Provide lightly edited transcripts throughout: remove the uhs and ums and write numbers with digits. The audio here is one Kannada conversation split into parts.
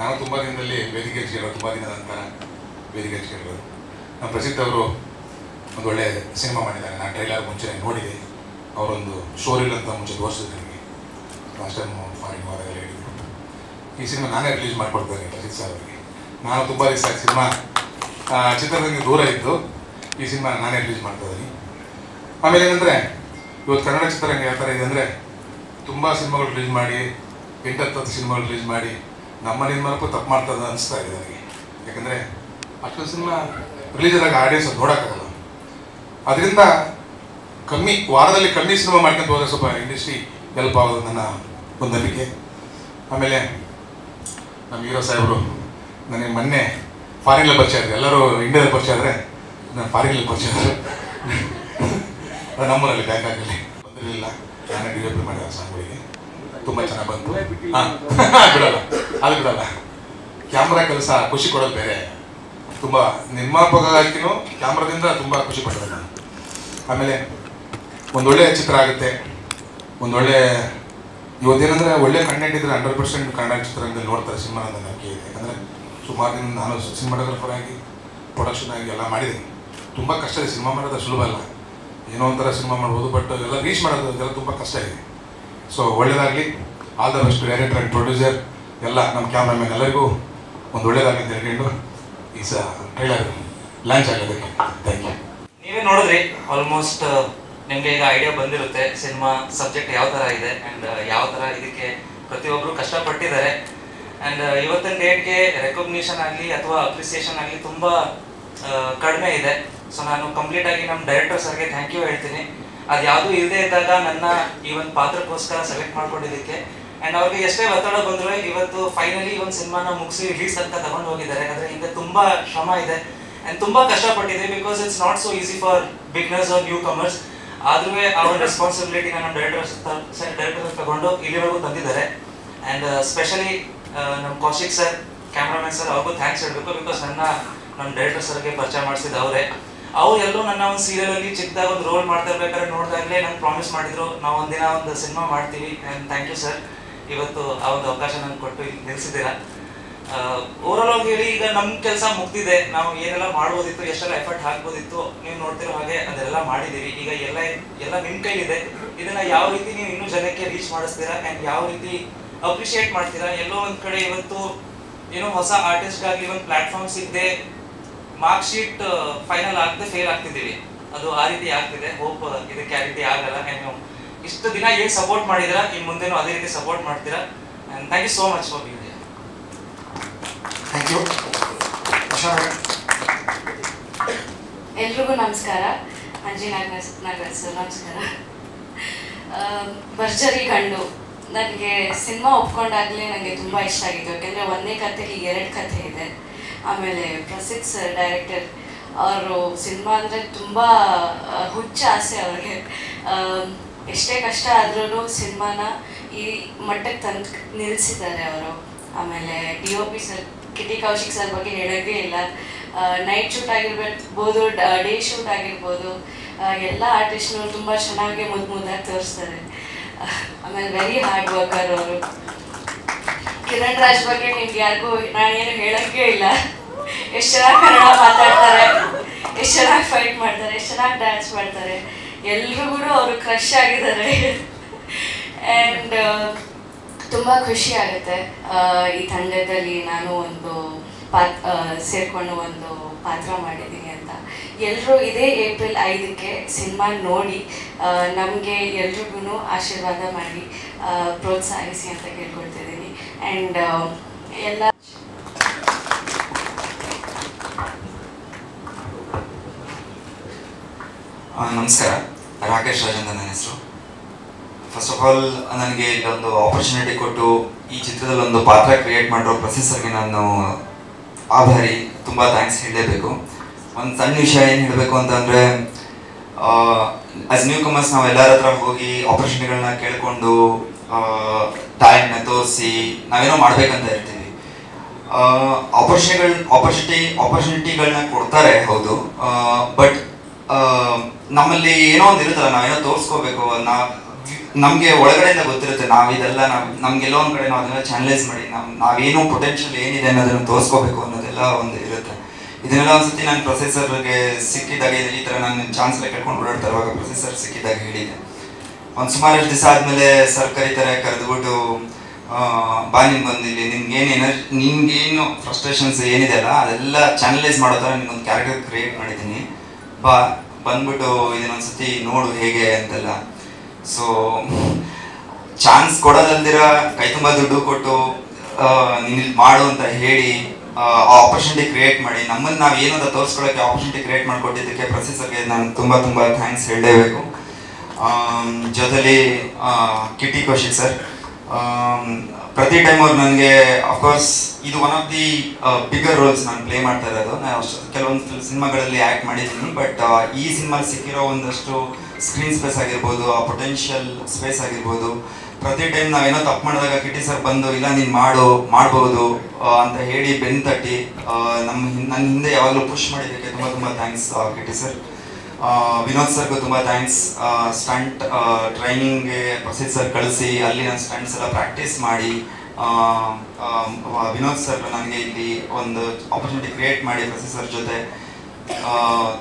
ನಾನು ತುಂಬ ದಿನದಲ್ಲಿ ವೇದಿಕೆ ಹಚ್ಚಿರೋದು, ತುಂಬ ದಿನದ ನಂತರ ವೇದಿಕೆ ಹಚ್ಚಿರೋದು. ನಮ್ಮ ಪ್ರಸಿದ್ಧ ಅವರು ಒಂದು ಒಳ್ಳೆ ಸಿನಿಮಾ ಮಾಡಿದ್ದಾರೆ. ನಾನು ಟ್ರೈಲರ್ ಮುಂಚೆ ನೋಡಿದೆ. ಅವರೊಂದು ಶೋರಿಲ್ ಅಂತ ಮುಂಚೆ ತೋರಿಸಿದ್ರು ನನಗೆ. ಲಾಸ್ಟ್ ಟೈಮ್ ಫಾರಿನ್ ಹೋದಾಗೆಲ್ಲ ಹೇಳಿದರು. ಈ ಸಿನಿಮಾ ನಾನೇ ರಿಲೀಸ್ ಮಾಡಿಕೊಡ್ತೇನೆ ಪ್ರಸಿದ್ಧ ಸರ್ ಅವರಿಗೆ. ನಾನು ತುಂಬ ದಿವಸ ಸಿನಿಮಾ ಚಿತ್ರರಂಗ ದೂರ ಇದ್ದು ಈ ಸಿನಿಮಾ ನಾನೇ ರಿಲೀಸ್ ಮಾಡ್ತಾ ಇದ್ದೀನಿ. ಆಮೇಲೆ ಏನಂದರೆ ಇವತ್ತು ಕನ್ನಡ ಚಿತ್ರರಂಗ ಯಾವ ಥರ ಇದೆ ಅಂದರೆ ತುಂಬ ಸಿನಿಮಾಗಳು ರಿಲೀಸ್ ಮಾಡಿ 8-10 ಸಿನಿಮಾಗಳು ರಿಲೀಸ್ ಮಾಡಿ ನಮ್ಮ ನಿರ್ಮಾಣಕ್ಕೂ ತಪ್ಪು ಮಾಡ್ತದೆ ಅನಿಸ್ತಾ ಇದೆ ನನಗೆ. ಯಾಕಂದರೆ ಅಷ್ಟೊಂದು ಸಿನಿಮಾ ರಿಲೀಸ್ ಆದಾಗ ಆಡಿಯನ್ಸ್ ನೋಡೋಕ್ಕಾಗಲ್ಲ. ಅದರಿಂದ ವಾರದಲ್ಲಿ ಕಮ್ಮಿ ಸಿನಿಮಾ ಮಾಡ್ಕೊಂತ ಹೋದರೆ ಸ್ವಲ್ಪ ಇಂಡಸ್ಟ್ರಿ ಹೆಲ್ಪ್ ಆಗೋದು ನನ್ನ ಒಂದು ನಂಬಿಕೆ. ಆಮೇಲೆ ನಮ್ಮ ಹೀರೋ ಸಾಹೇಬರು ನನಗೆ ಮೊನ್ನೆ ಫಾರಿನಲ್ಲಿ ಪರಿಚಯ ಇದ್ದಾರೆ. ಎಲ್ಲರೂ ಇಂಡಿಯಾದಲ್ಲಿ ಪರಿಚಯ ಆದರೆ ನಾನು ಫಾರಿನಲ್ಲಿ ಪರಿಚಯ ಇದ್ದಾರೆ. ನಮ್ಮೂರಲ್ಲಿ ಬ್ಯಾಂಕಾಕಲ್ಲಿ ಬಂದಿರಲಿಲ್ಲ. ನಾನೇ ಡಿಲಿವರಿ ಮಾಡಿದ ಸಾಂಗ್ಗಳಿಗೆ ತುಂಬ ಚೆನ್ನಾಗಿ ಬಂತು. ಬಿಡಲ್ಲ, ಅದು ಬಿಡಲ್ಲ. ಕ್ಯಾಮ್ರಾ ಕೆಲಸ ಖುಷಿ ಕೊಡೋದು ಬೇರೆ. ತುಂಬ ನಿರ್ಮಾಪಕರಾಗಿನೂ ಕ್ಯಾಮ್ರಾದಿಂದ ತುಂಬ ಖುಷಿ ಪಡ್ತೇನೆ ನಾನು. ಆಮೇಲೆ ಒಂದೊಳ್ಳೆ ಚಿತ್ರ ಆಗುತ್ತೆ. ಒಂದೊಳ್ಳೆ ಇವತ್ತೇನೆಂದರೆ ಒಳ್ಳೆ ಕಂಟೆಂಟ್ ಇದ್ದರೆ 100% ಕನ್ನಡ ಚಿತ್ರರಂಗದಲ್ಲಿ ನೋಡ್ತಾರೆ ಸಿನಿಮಾ ಅಂತ ನಂಬಿಕೆ ಇದೆ. ಯಾಕಂದರೆ ಸುಮಾರು ದಿನ ನಾನು ಸಿನಿಮಾಟೋಗ್ರಫರ್ ಆಗಿ ಪ್ರೊಡಕ್ಷನ್ ಆಗಿ ಎಲ್ಲ ಮಾಡಿದ್ದೀನಿ. ತುಂಬ ಕಷ್ಟ ಇದೆ. ಸಿನಿಮಾ ಮಾಡೋದು ಸುಲಭ ಅಲ್ಲ. ಏನೋ ಒಂಥರ ಸಿನಿಮಾ ಮಾಡ್ಬೋದು, ಬಟ್ ಎಲ್ಲ ರೀಚ್ ಮಾಡೋದು ಅದೆಲ್ಲ ತುಂಬ ಕಷ್ಟ ಇದೆ. ಸೊ ಒಳ್ಳೆಯದಾಗಲಿ. All the best director and producer ಎಲ್ಲ ನಮ್ಮ ಕ್ಯಾಮ್ರಾಮನ್ ಎಲ್ಲರಿಗೂ ಒಂದು ಒಳ್ಳೆಯದಾಗಲಿ ಅಂತ ಹೇಳ್ಕೊಂಡು ಈ ಟ್ರೈಲರ್ ಲಾಂಚ್ ಆಗೋದಕ್ಕೆ ಥ್ಯಾಂಕ್ ಯು. ನೀವೇ ನೋಡಿದ್ರಿ, ಆಲ್ಮೋಸ್ಟ್ ನಿಮಗೆ ಈಗ ಐಡಿಯಾ ಬಂದಿರುತ್ತೆ ಸಿನಿಮಾ ಸಬ್ಜೆಕ್ಟ್ ಯಾವ ಥರ ಇದೆ ಆ್ಯಂಡ್ ಯಾವ ಥರ ಇದಕ್ಕೆ ಪ್ರತಿಯೊಬ್ಬರು ಕಷ್ಟಪಟ್ಟಿದ್ದಾರೆ. ಆ್ಯಂಡ್ ಇವತ್ತಿನ ಡೇಟ್ಗೆ ರೆಕಗ್ನಿಷನ್ ಆಗಲಿ ಅಥವಾ ಅಪ್ರಿಸಿಯೇಷನ್ ಆಗಲಿ ತುಂಬ ಕಡಿಮೆ ಇದೆ. ಸೊ ನಾನು ಕಂಪ್ಲೀಟಾಗಿ ನಮ್ಮ ಡೈರೆಕ್ಟರ್ ಸರ್ಗೆ ಥ್ಯಾಂಕ್ ಯು ಹೇಳ್ತೀನಿ. ಅದು ಯಾವುದೂ ಇಲ್ಲದೆ ಇದ್ದಾಗ ನನ್ನ ಈ ಒಂದು ಪಾತ್ರಕ್ಕೋಸ್ಕರ ಸೆಲೆಕ್ಟ್ ಮಾಡ್ಕೊಂಡಿದ್ದಕ್ಕೆ. ಆ್ಯಂಡ್ ಅವ್ರಿಗೆ ಎಷ್ಟೇ ಒತ್ತಡ ಬಂದರೂ ಇವತ್ತು ಫೈನಲಿ ಒಂದು ಸಿನಿಮಾನ ಮುಗಿಸಿ ರಿಲೀಸ್ ಅಂತ ತಗೊಂಡು ಹೋಗಿದ್ದಾರೆ. ಅದರ ಹಿಂದೆ ತುಂಬ ಶ್ರಮ ಇದೆ ಆ್ಯಂಡ್ ತುಂಬ ಕಷ್ಟಪಟ್ಟಿದೆ. Because it's not so easy for beginners or newcomers. ಆದ್ರೂ ಆ ಒಂದು ರೆಸ್ಪಾನ್ಸಿಬಿಲಿಟಿನ ನಮ್ಮ ಡೈರೆಕ್ಟರ್ ತಗೊಂಡು ಇಲ್ಲಿವರೆಗೂ ತಂದಿದ್ದಾರೆ. ಆ್ಯಂಡ್ ಸ್ಪೆಷಲಿ ನಮ್ಮ ಕೌಶಿಕ್ ಸರ್, ಕ್ಯಾಮ್ರಾಮನ್ ಸರ್, ಅವ್ರಿಗೂ ಥ್ಯಾಂಕ್ಸ್ ಹೇಳಬೇಕು. ಬಿಕಾಸ್ ನಮ್ಮ ಡೈರೆಕ್ಟರ್ ಸರ್ಗೆ ಪರಿಚಯ ಮಾಡಿಸಿದ ಅವರೇ. ಅವರೆಲ್ಲೂ ನನ್ನ ಒಂದು ಸೀರಿಯಲಲ್ಲಿ ಚಿಕ್ಕದಾಗ ಒಂದು ರೋಲ್ ಮಾಡ್ತಾ ಇರ್ಬೇಕಾದ್ರೆ ನೋಡಿದಾಗಲೇ ನಂಗೆ ಪ್ರಾಮಿಸ್ ಮಾಡಿದ್ರು, ನಾವು ಒಂದಿನ ಒಂದು ಸಿನಿಮಾ ಮಾಡ್ತೀವಿ. ಆ್ಯಂಡ್ ಥ್ಯಾಂಕ್ ಯು ಸರ್, ಇವತ್ತು ಆ ಒಂದು ಅವಕಾಶ ನಂಗೆ ಕೊಟ್ಟು ಇಲ್ಲಿ ನಿಲ್ಲಿಸಿದ್ದೀರಾ. ಓವರಾಲ್ ಆಗಿ ಹೇಳಿ, ಈಗ ನಮ್ಮ ಕೆಲಸ ಮುಗ್ದಿದೆ. ನಾವು ಏನೆಲ್ಲ ಮಾಡ್ಬೋದಿತ್ತು, ಎಷ್ಟೆಲ್ಲ ಎಫರ್ಟ್ ಹಾಕ್ಬೋದಿತ್ತು, ನೀವು ನೋಡ್ತಿರೋ ಹಾಗೆ ಅದೆಲ್ಲ ಮಾಡಿದ್ದೀವಿ. ಈಗ ಎಲ್ಲ ನಿಮ್ಮ ಕೈಲಿದೆ. ಇದನ್ನು ಯಾವ ರೀತಿ ನೀವು ಇನ್ನೂ ಜನಕ್ಕೆ ರೀಚ್ ಮಾಡಿಸ್ತೀರಾ ಆ್ಯಂಡ್ ಯಾವ ರೀತಿ ಅಪ್ರಿಷಿಯೇಟ್ ಮಾಡ್ತೀರಾ. ಎಲ್ಲೋ ಒಂದು ಕಡೆ ಇವತ್ತು ಏನೋ ಹೊಸ ಆರ್ಟಿಸ್ಟ್ಗಾಗಿ ಒಂದು ಪ್ಲಾಟ್ಫಾರ್ಮ್ ಸಿಗದೆ ಮಾರ್ಕ್ ಶೀಟ್ ಫೈನಲ್ ಆಗದೆ ಫೇಲ್ ಆಗ್ತಿದ್ದೀವಿ. ಅದು ಆ ರೀತಿ ಆಗ್ತಿದೆ. ಹೋಪ್ ಇದಕ್ಕೆ ಆ ರೀತಿ ಆಗಲ್ಲ. ಆ್ಯಂಡ್ ನೀವು ಇಷ್ಟು ದಿನ ಏನು ಸಪೋರ್ಟ್ ಮಾಡಿದ್ದೀರಾ, ಇನ್ನು ಮುಂದೆನೂ ಅದೇ ರೀತಿ ಸಪೋರ್ಟ್ ಮಾಡ್ತೀರಾ. And thank you so much for being here. Thank you. ಎಲ್ರಿಗೂ ನಮಸ್ಕಾರ. ಅಂಜಿ ನಾಗರಾಜ್ ಸರ್ ನಮಸ್ಕಾರ. ಭರ್ಜರಿ ಗಂಡು ನನಗೆ ಸಿನಿಮಾ ಒಪ್ಕೊಂಡಾಗಲೇ ನನಗೆ ತುಂಬ ಇಷ್ಟ ಆಗಿತ್ತು. ಯಾಕೆಂದರೆ ಒಂದೇ ಕಥೆಗೆ 2 ಕಥೆ ಇದೆ. ಆಮೇಲೆ ಪ್ರಸಿದ್ಧ ಸರ್ ಡೈರೆಕ್ಟರ್ ಅವರು ಸಿನಿಮಾ ಅಂದರೆ ತುಂಬ ಹುಚ್ಚ ಆಸೆ ಅವ್ರಿಗೆ. ಎಷ್ಟೇ ಕಷ್ಟ ಆದ್ರೂ ಸಿನಿಮಾನ ಈ ಮಟ್ಟಕ್ಕೆ ತಂದು ನಿಲ್ಲಿಸಿದ್ದಾರೆ ಅವರು. ಆಮೇಲೆ DOP ಸರ್ ಕಿಟಿ ಕೌಶಿಕ್ ಸರ್ ಬಗ್ಗೆ ಹೇಳೋದೇ ಇಲ್ಲ. ನೈಟ್ ಶೂಟ್ ಆಗಿರ್ಬೋದು, ಡೇ ಶೂಟ್ ಆಗಿರ್ಬೋದು, ಎಲ್ಲ ಆರ್ಟಿಸ್ಟ್ನೂ ತುಂಬ ಚೆನ್ನಾಗಿ ಮುದ್ದಾಗಿ ತೋರಿಸ್ತಾರೆ. ಆಮೇಲೆ ವೆರಿ ಹಾರ್ಡ್ ವರ್ಕರ್ ಅವರು. ಕಿರಣ್ ರಾಜ್ ಬಗ್ಗೆ ನಿಮ್ಗೆ ಯಾರಿಗೂ ನಾನೇನು ಹೇಳೋಕ್ಕೆ ಇಲ್ಲ. ಎಷ್ಟು ಚೆನ್ನಾಗಿ ಕನ್ನಡ ಮಾತಾಡ್ತಾರೆ, ಎಷ್ಟು ಚೆನ್ನಾಗಿ ಫೈಟ್ ಮಾಡ್ತಾರೆ, ಎಷ್ಟು ಚೆನ್ನಾಗಿ ಡ್ಯಾನ್ಸ್ ಮಾಡ್ತಾರೆ. ಎಲ್ರಿಗೂ ಅವರು ಕ್ರಶ್ ಆಗಿದ್ದಾರೆ. ಆ್ಯಂಡ್ ತುಂಬ ಖುಷಿ ಆಗುತ್ತೆ ಈ ತಂಡದಲ್ಲಿ ನಾನು ಒಂದು ಸೇರಿಕೊಂಡು ಒಂದು ಪಾತ್ರ ಮಾಡಿದ್ದೀನಿ ಅಂತ. ಎಲ್ಲರೂ ಇದೇ ಏಪ್ರಿಲ್ 5ಕ್ಕೆ ಸಿನಿಮಾ ನೋಡಿ ನಮಗೆ ಎಲ್ರಿಗೂ ಆಶೀರ್ವಾದ ಮಾಡಿ ಪ್ರೋತ್ಸಾಹಿಸಿ ಅಂತ ಕೇಳ್ಕೊಳ್ತಿದ್ದೀನಿ. ಆ್ಯಂಡ್ ಎಲ್ಲ ನಮಸ್ಕಾರ. ರಾಕೇಶ್ ರಾಜ್ ಅಂತ ನನ್ನ ಹೆಸರು. ಫಸ್ಟ್ ಆಫ್ ಆಲ್ ನನಗೆ ಇಲ್ಲೊಂದು ಆಪರ್ಚುನಿಟಿ ಕೊಟ್ಟು ಈ ಚಿತ್ರದಲ್ಲಿ ಒಂದು ಪಾತ್ರ ಕ್ರಿಯೇಟ್ ಮಾಡಿರೋ ಪ್ರೊಫೆಸರ್ಗೆ ನಾನು ಆಭಾರಿ. ತುಂಬ ಥ್ಯಾಂಕ್ಸ್ ಹೇಳಲೇಬೇಕು. ಒಂದು ಸಣ್ಣ ವಿಷಯ ಏನು ಹೇಳಬೇಕು ಅಂತಂದರೆ, ಆಸ್ ನ್ಯೂ ಕಮರ್ಸ್ ನಾವು ಎಲ್ಲರ ಹತ್ರ ಹೋಗಿ ಆಪರ್ಚುನಿಟಿಗಳನ್ನ ಕೇಳಿಕೊಂಡು ಟ್ಯಾಲೆಂಟ್ನ ತೋರಿಸಿ ನಾವೇನೋ ಮಾಡಬೇಕಂತ ಇರ್ತೀವಿ. ಆಪರ್ಚುನಿಟಿಗಳನ್ನ ಕೊಡ್ತಾರೆ, ಹೌದು. ಬಟ್ ನಮ್ಮಲ್ಲಿ ಏನೋ ಒಂದು ಇರುತ್ತಲ್ಲ, ನಾವೇನೋ ತೋರಿಸ್ಕೋಬೇಕು, ನಮಗೆ ಒಳಗಡೆಯಿಂದ ಗೊತ್ತಿರುತ್ತೆ ನಾವಿದೆಲ್ಲ ನಮ್ಗೆಲ್ಲೋ ಒಂದು ಕಡೆ ನಾವು ಅದನ್ನೆಲ್ಲ ಚಾನಲೈಸ್ ಮಾಡಿ ನಾವೇನು ಪೊಟೆನ್ಷಿಯಲ್ ಏನಿದೆ ಅನ್ನೋದನ್ನು ತೋರಿಸ್ಕೋಬೇಕು ಅನ್ನೋದೆಲ್ಲ ಒಂದು ಇರುತ್ತೆ. ಇದನ್ನೆಲ್ಲ ಒಂದ್ಸತಿ ನಾನು ಪ್ರೊಫೆಸರ್ಗೆ ಸಿಕ್ಕಿದಾಗ ಈ ಥರ ನಾನು ಚಾನ್ಸ್ ಎಲ್ಲ ಕೇಳ್ಕೊಂಡು ಓಡಾಡ್ತಾ ಇರುವಾಗ ಪ್ರೊಫೆಸರ್ ಸಿಕ್ಕಿದಾಗ ಹೇಳಿದೆ. ಒಂದು ಸುಮಾರಷ್ಟು ದಿವಸ ಆದಮೇಲೆ ಸರ್ ಕರೀತಾರೆ, ಕರೆದ್ಬಿಟ್ಟು ಬಾ ನಿಮ್ಗೊಂದು ಇಲ್ಲಿ ನಿಮ್ಗೇನು ಫ್ರಸ್ಟ್ರೇಷನ್ಸ್ ಏನಿದೆ ಅಲ್ಲ ಅದೆಲ್ಲ ಚಾನಲೈಸ್ ಮಾಡೋ ಥರ ನಿಮ್ಗೊಂದು ಕ್ಯಾರೆಕ್ಟರ್ ಕ್ರಿಯೇಟ್ ಮಾಡಿದ್ದೀನಿ, ಬಾ ಬಂದ್ಬಿಟ್ಟು ಇದನ್ನೊಂದ್ಸತಿ ನೋಡು ಹೇಗೆ ಅಂತೆಲ್ಲ. ಸೊ ಚಾನ್ಸ್ ಕೊಡೋದಲ್ದಿರ ಕೈ ತುಂಬ ದುಡ್ಡು ಕೊಟ್ಟು ನೀನು ಇಲ್ಲಿ ಮಾಡು ಅಂತ ಹೇಳಿ ಆ ಆಪರ್ಚುನಿಟಿ ಕ್ರಿಯೇಟ್ ಮಾಡಿ ನಮ್ಮನ್ನು ನಾವು ಏನು ಅಂತ ತೋರಿಸ್ಕೊಳ್ಳೋಕ್ಕೆ ಆಪರ್ಚುನಿಟಿ ಕ್ರಿಯೇಟ್ ಮಾಡಿಕೊಟ್ಟಿದ್ದಕ್ಕೆ ಪ್ರೊಫೆಸರ್ಗೆ ನಾನು ತುಂಬ ತುಂಬ ಥ್ಯಾಂಕ್ಸ್ ಹೇಳಲೇಬೇಕು. ಜೊತೆಲಿ ಕಿಟ್ಟಿ ಕೌಶಿಕ್ ಸರ್, ಪ್ರತಿ ಟೈಮ್ ಅವ್ರು ನನಗೆ ಅಫ್ಕೋರ್ಸ್ ಇದು one of the bigger roles ನಾನು ಪ್ಲೇ ಮಾಡ್ತಾ ಇರೋದು. ನಾನು ಕೆಲವೊಂದು ಸಿನಿಮಾಗಳಲ್ಲಿ ಆ್ಯಕ್ಟ್ ಮಾಡಿದ್ದೀನಿ, ಬಟ್ ಈ ಸಿನಿಮಾಲಿ ಸಿಕ್ಕಿರೋ ಒಂದಷ್ಟು ಸ್ಕ್ರೀನ್ ಸ್ಪೇಸ್ ಆಗಿರ್ಬೋದು, ಆ ಪೊಟೆನ್ಷಿಯಲ್ ಸ್ಪೇಸ್ ಆಗಿರ್ಬೋದು, ಪ್ರತಿ ಟೈಮ್ ನಾವೇನೋ ತಪ್ಪು ಮಾಡಿದಾಗ ಕಿಟ್ಟಿ ಸರ್ ಬಂದು ಇಲ್ಲ ನೀನು ಮಾಡ್ಬೋದು ಅಂತ ಹೇಳಿ ಬೆನ್ನು ತಟ್ಟಿ ನನ್ನ ಹಿಂದೆ ಯಾವಾಗಲೂ ಪುಷ್ ಮಾಡಿದ್ದಕ್ಕೆ ತುಂಬ ತುಂಬ ಥ್ಯಾಂಕ್ಸ್ ಕಿಟ್ಟಿ ಸರ್. ವಿನೋದ್ ಸರ್ಗೂ ತುಂಬ ಥ್ಯಾಂಕ್ಸ್. ಸ್ಟಂಟ್ ಟ್ರೈನಿಂಗ್ಗೆ ಪ್ರಸಿದ್ಧ ಸರ್ ಕಳಿಸಿ ಅಲ್ಲಿ ನಾನು ಸ್ಟಂಟ್ಸ್ ಎಲ್ಲ ಪ್ರಾಕ್ಟೀಸ್ ಮಾಡಿ ವಿನೋದ್ ಸರ್ ನನಗೆ ಇಲ್ಲಿ ಒಂದು ಆಪರ್ಚುನಿಟಿ ಕ್ರಿಯೇಟ್ ಮಾಡಿ ಪ್ರಸಿದ್ಧ ಸರ್ ಜೊತೆ